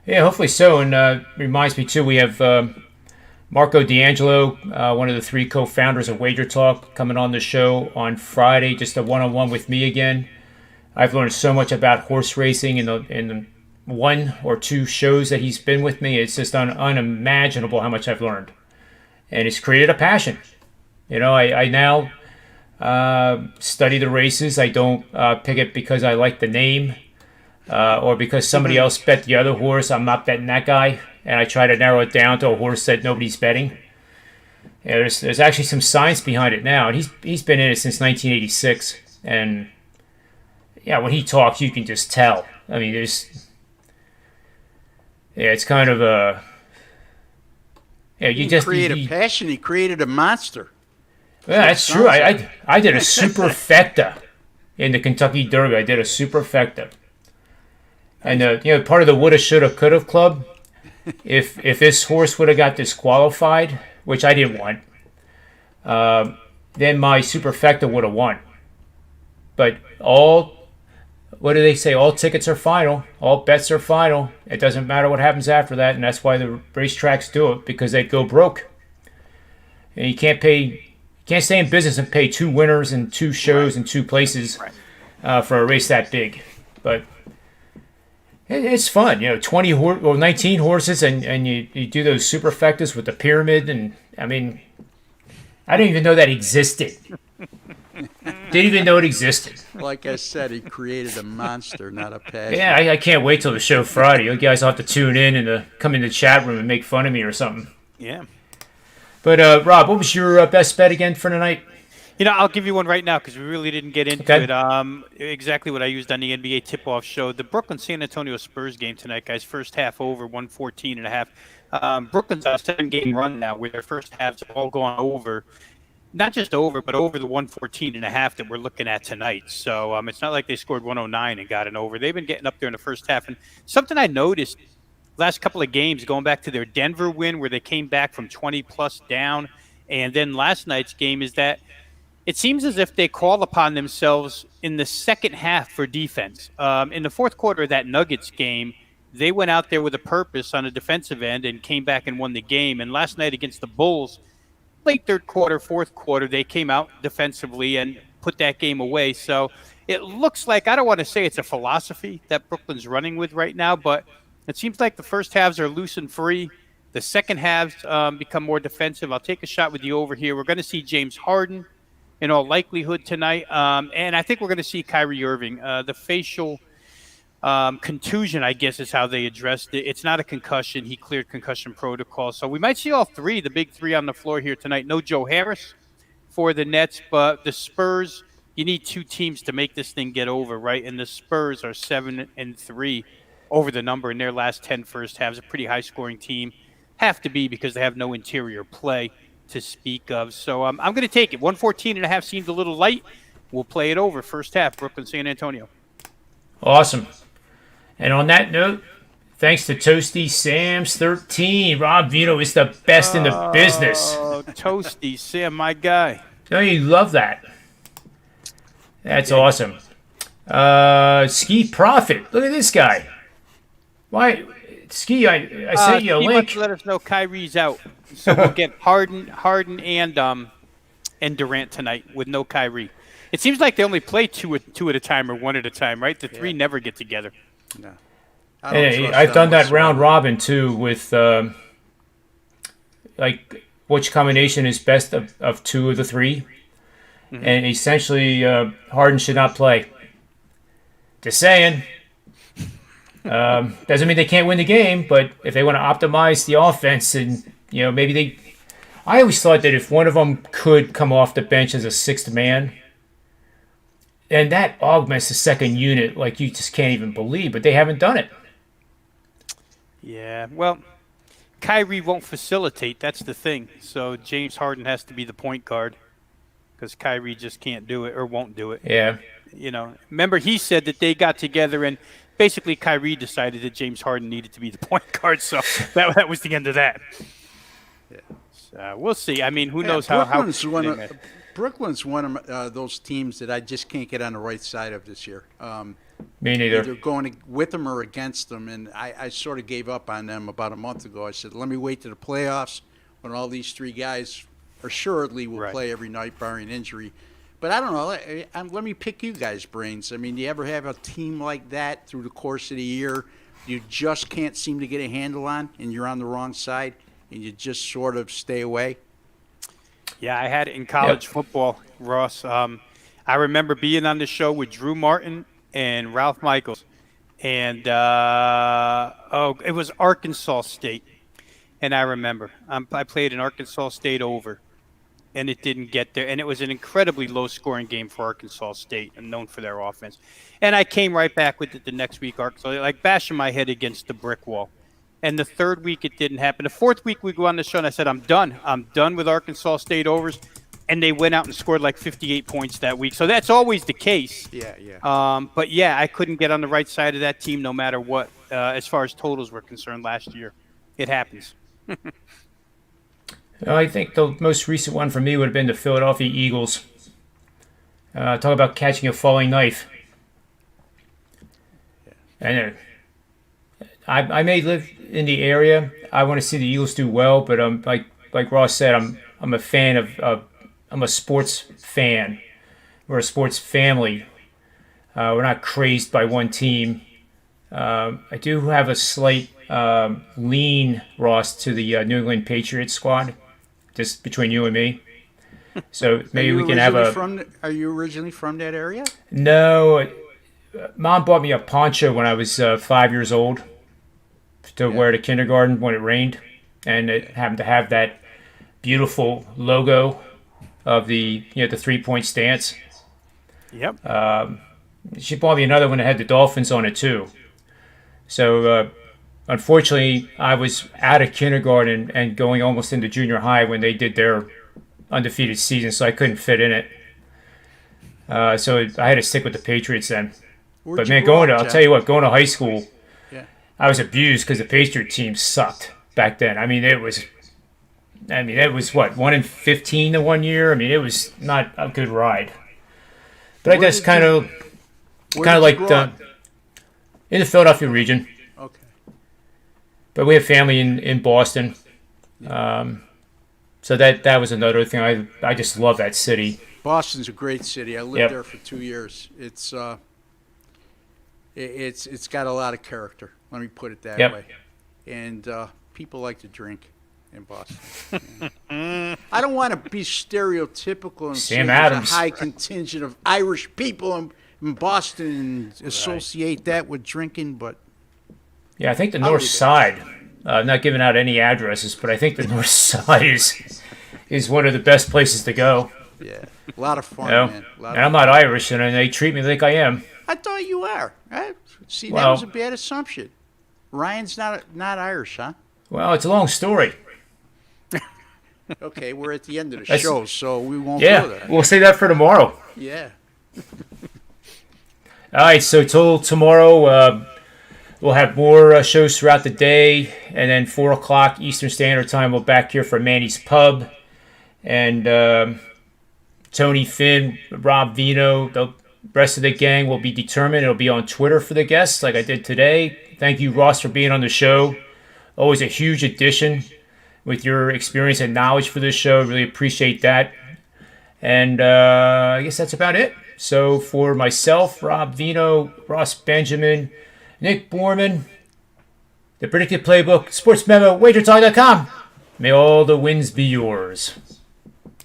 A: Yeah, hopefully so. And reminds me, too, we have Marco D'Angelo, one of the 3 co-founders of Wager Talk, coming on the show on Friday, just a one-on-one with me again. I've learned so much about horse racing in the 1 or 2 shows that he's been with me. It's just unimaginable how much I've learned. And it's created a passion. You know, I now study the races. I don't pick it because I like the name or because somebody else bet the other horse. I'm not betting that guy. And I try to narrow it down to a horse that nobody's betting. Yeah, there's actually some science behind it now. And he's been in it since 1986. And yeah, when he talks, you can just tell. I mean, it's kind of a... Yeah,
D: He didn't create a passion. He created a monster.
A: Yeah, that's true. I did a superfecta in the Kentucky Derby. I did a superfecta. And part of the woulda, shoulda, coulda club, if this horse would have got disqualified, which I didn't want, then my superfecta would have won. But what do they say? All tickets are final. All bets are final. It doesn't matter what happens after that, and that's why the racetracks do it, because they go broke. And you can't stay in business and pay 2 winners and 2 shows and 2 places for a race that big. But it's fun, 19 horses, and you do those superfectas with the pyramid, and I mean, I didn't even know that existed. Didn't even know it existed.
D: Like I said, he created a monster, not a passion.
A: Yeah, I can't wait till the show Friday. You guys will have to tune in and come in the chat room and make fun of me or something.
B: Yeah.
A: But Rob, what was your best bet again for tonight?
B: I'll give you one right now because we really didn't get into it. Exactly what I used on the NBA tip-off show. The Brooklyn-San Antonio Spurs game tonight, guys. First half over, 114.5. Brooklyn's on a 7-game run now where their first halves have all gone over. Not just over, but over the 114.5 that we're looking at tonight. So it's not like they scored 109 and got an over. They've been getting up there in the first half. And something I noticed last couple of games, going back to their Denver win where they came back from 20-plus down, and then last night's game, is that it seems as if they call upon themselves in the second half for defense. In the fourth quarter of that Nuggets game, they went out there with a purpose on a defensive end and came back and won the game. And last night against the Bulls, late third quarter, fourth quarter, they came out defensively and put that game away. So it looks like, I don't want to say it's a philosophy that Brooklyn's running with right now, but it seems like the first halves are loose and free. The second halves become more defensive. I'll take a shot with you over here. We're going to see James Harden in all likelihood tonight. And I think we're going to see Kyrie Irving. The facial contusion, I guess, is how they addressed it. It's not a concussion. He cleared concussion protocol. So we might see all 3, the big 3 on the floor here tonight. No Joe Harris for the Nets, but the Spurs, you need 2 teams to make this thing get over, right? And the Spurs are 7-3 over the number in their last 10 first halves. A pretty high-scoring team. Have to be because they have no interior play to speak of. So I'm going to take it. 114.5 seemed a little light. We'll play it over first half, Brooklyn, San Antonio.
A: Awesome. And on that note, thanks to Toasty Sam's 13. Rob Vino is the best in the business.
B: Oh, Toasty Sam, my guy.
A: Don't you love that? That's awesome. Ski Profit. Look at this guy. Why? Ski, I sent you a link.
B: Wants to let us know Kyrie's out. So we'll get Harden and Durant tonight with no Kyrie. It seems like they only play two at a time or 1 at a time, right? The 3 never get together.
D: No.
A: Hey, I've done that round robin too with like which combination is best of 2 of the 3, and essentially Harden should not play. Just saying. Doesn't mean they can't win the game, but if they want to optimize the offense, and maybe they. I always thought that if one of them could come off the bench as a 6th man, and that augments the second unit like you just can't even believe, but they haven't done it.
B: Yeah, well, Kyrie won't facilitate. That's the thing. So James Harden has to be the point guard because Kyrie just can't do it or won't do it.
A: Yeah.
B: Remember he said that they got together and basically Kyrie decided that James Harden needed to be the point guard. So that was the end of that. Yeah. So we'll see. I mean, who knows how
D: Brooklyn's one of those teams that I just can't get on the right side of this year.
A: Me neither.
D: Either going with them or against them, and I sort of gave up on them about a month ago. I said, let me wait to the playoffs when all these three guys assuredly will play every night barring injury. But I don't know. Let me pick you guys' brains. I mean, do you ever have a team like that through the course of the year you just can't seem to get a handle on, and you're on the wrong side, and you just sort of stay away?
B: Yeah, I had it in college football, Ross. I remember being on the show with Drew Martin and Ralph Michaels. And, it was Arkansas State. And I remember. I played in Arkansas State over. And it didn't get there. And it was an incredibly low-scoring game for Arkansas State, and known for their offense. And I came right back with it the next week, Arkansas, like bashing my head against the brick wall. And the third week, it didn't happen. The fourth week, we go on the show, and I said, I'm done. I'm done with Arkansas State overs. And they went out and scored like 58 points that week. So that's always the case.
D: Yeah.
B: But, yeah, I couldn't get on the right side of that team no matter what, as far as totals were concerned last year. It happens.
A: I think the most recent one for me would have been the Philadelphia Eagles. Talk about catching a falling knife. And I may live in the area. I want to see the Eagles do well, but like Ross said, I'm a fan of I'm a sports fan. We're a sports family. We're not crazed by one team. I do have a slight lean, Ross, to the New England Patriots squad, just between you and me. So maybe we can have a.
D: Are you originally from that area?
A: No, Mom bought me a poncho when I was 5 years old to wear to kindergarten when it rained, and it happened to have that beautiful logo of the the 3-point stance.
B: Yep.
A: She bought me another one that had the Dolphins on it too. So unfortunately, I was out of kindergarten and going almost into junior high when they did their undefeated season, so I couldn't fit in it. So I had to stick with the Patriots then. But man, I'll tell you what, going to high school, I was abused because the Patriot team sucked back then. I mean, it was what, 1 in 15 the one year. I mean, it was not a good ride. But I just kind of liked in the Philadelphia region.
D: Okay.
A: But we have family in Boston, so that was another thing. I just love that city.
D: Boston's a great city. I lived there for 2 years. It's got a lot of character. Let me put it that way. And people like to drink in Boston. I don't want to be stereotypical and say there's a high contingent of Irish people in Boston and associate that with drinking, but
A: I think the North Side. I'm not giving out any addresses, but I think the North Side is one of the best places to go.
D: Yeah, a lot of fun, man.
A: And I'm not Irish, and they treat me like I am.
D: I thought you were. See, that was a bad assumption. Ryan's not Irish, huh?
A: Well, it's a long story.
D: Okay, we're at the end of the show, so we won't go there.
A: We'll save that for tomorrow.
D: Yeah.
A: All right, so till tomorrow, we'll have more shows throughout the day, and then 4 o'clock Eastern Standard Time, we'll back here for Manny's Pub, and Tony, Finn, Rob, Vino, the rest of the gang will be determined. It'll be on Twitter for the guests, like I did today. Thank you, Ross, for being on the show. Always a huge addition with your experience and knowledge for this show. Really appreciate that. And I guess that's about it. So for myself, Rob Vino, Ross Benjamin, Nick Borman, the Predictive PlayBook, Sports Memo, WagerTalk.com. May all the wins be yours.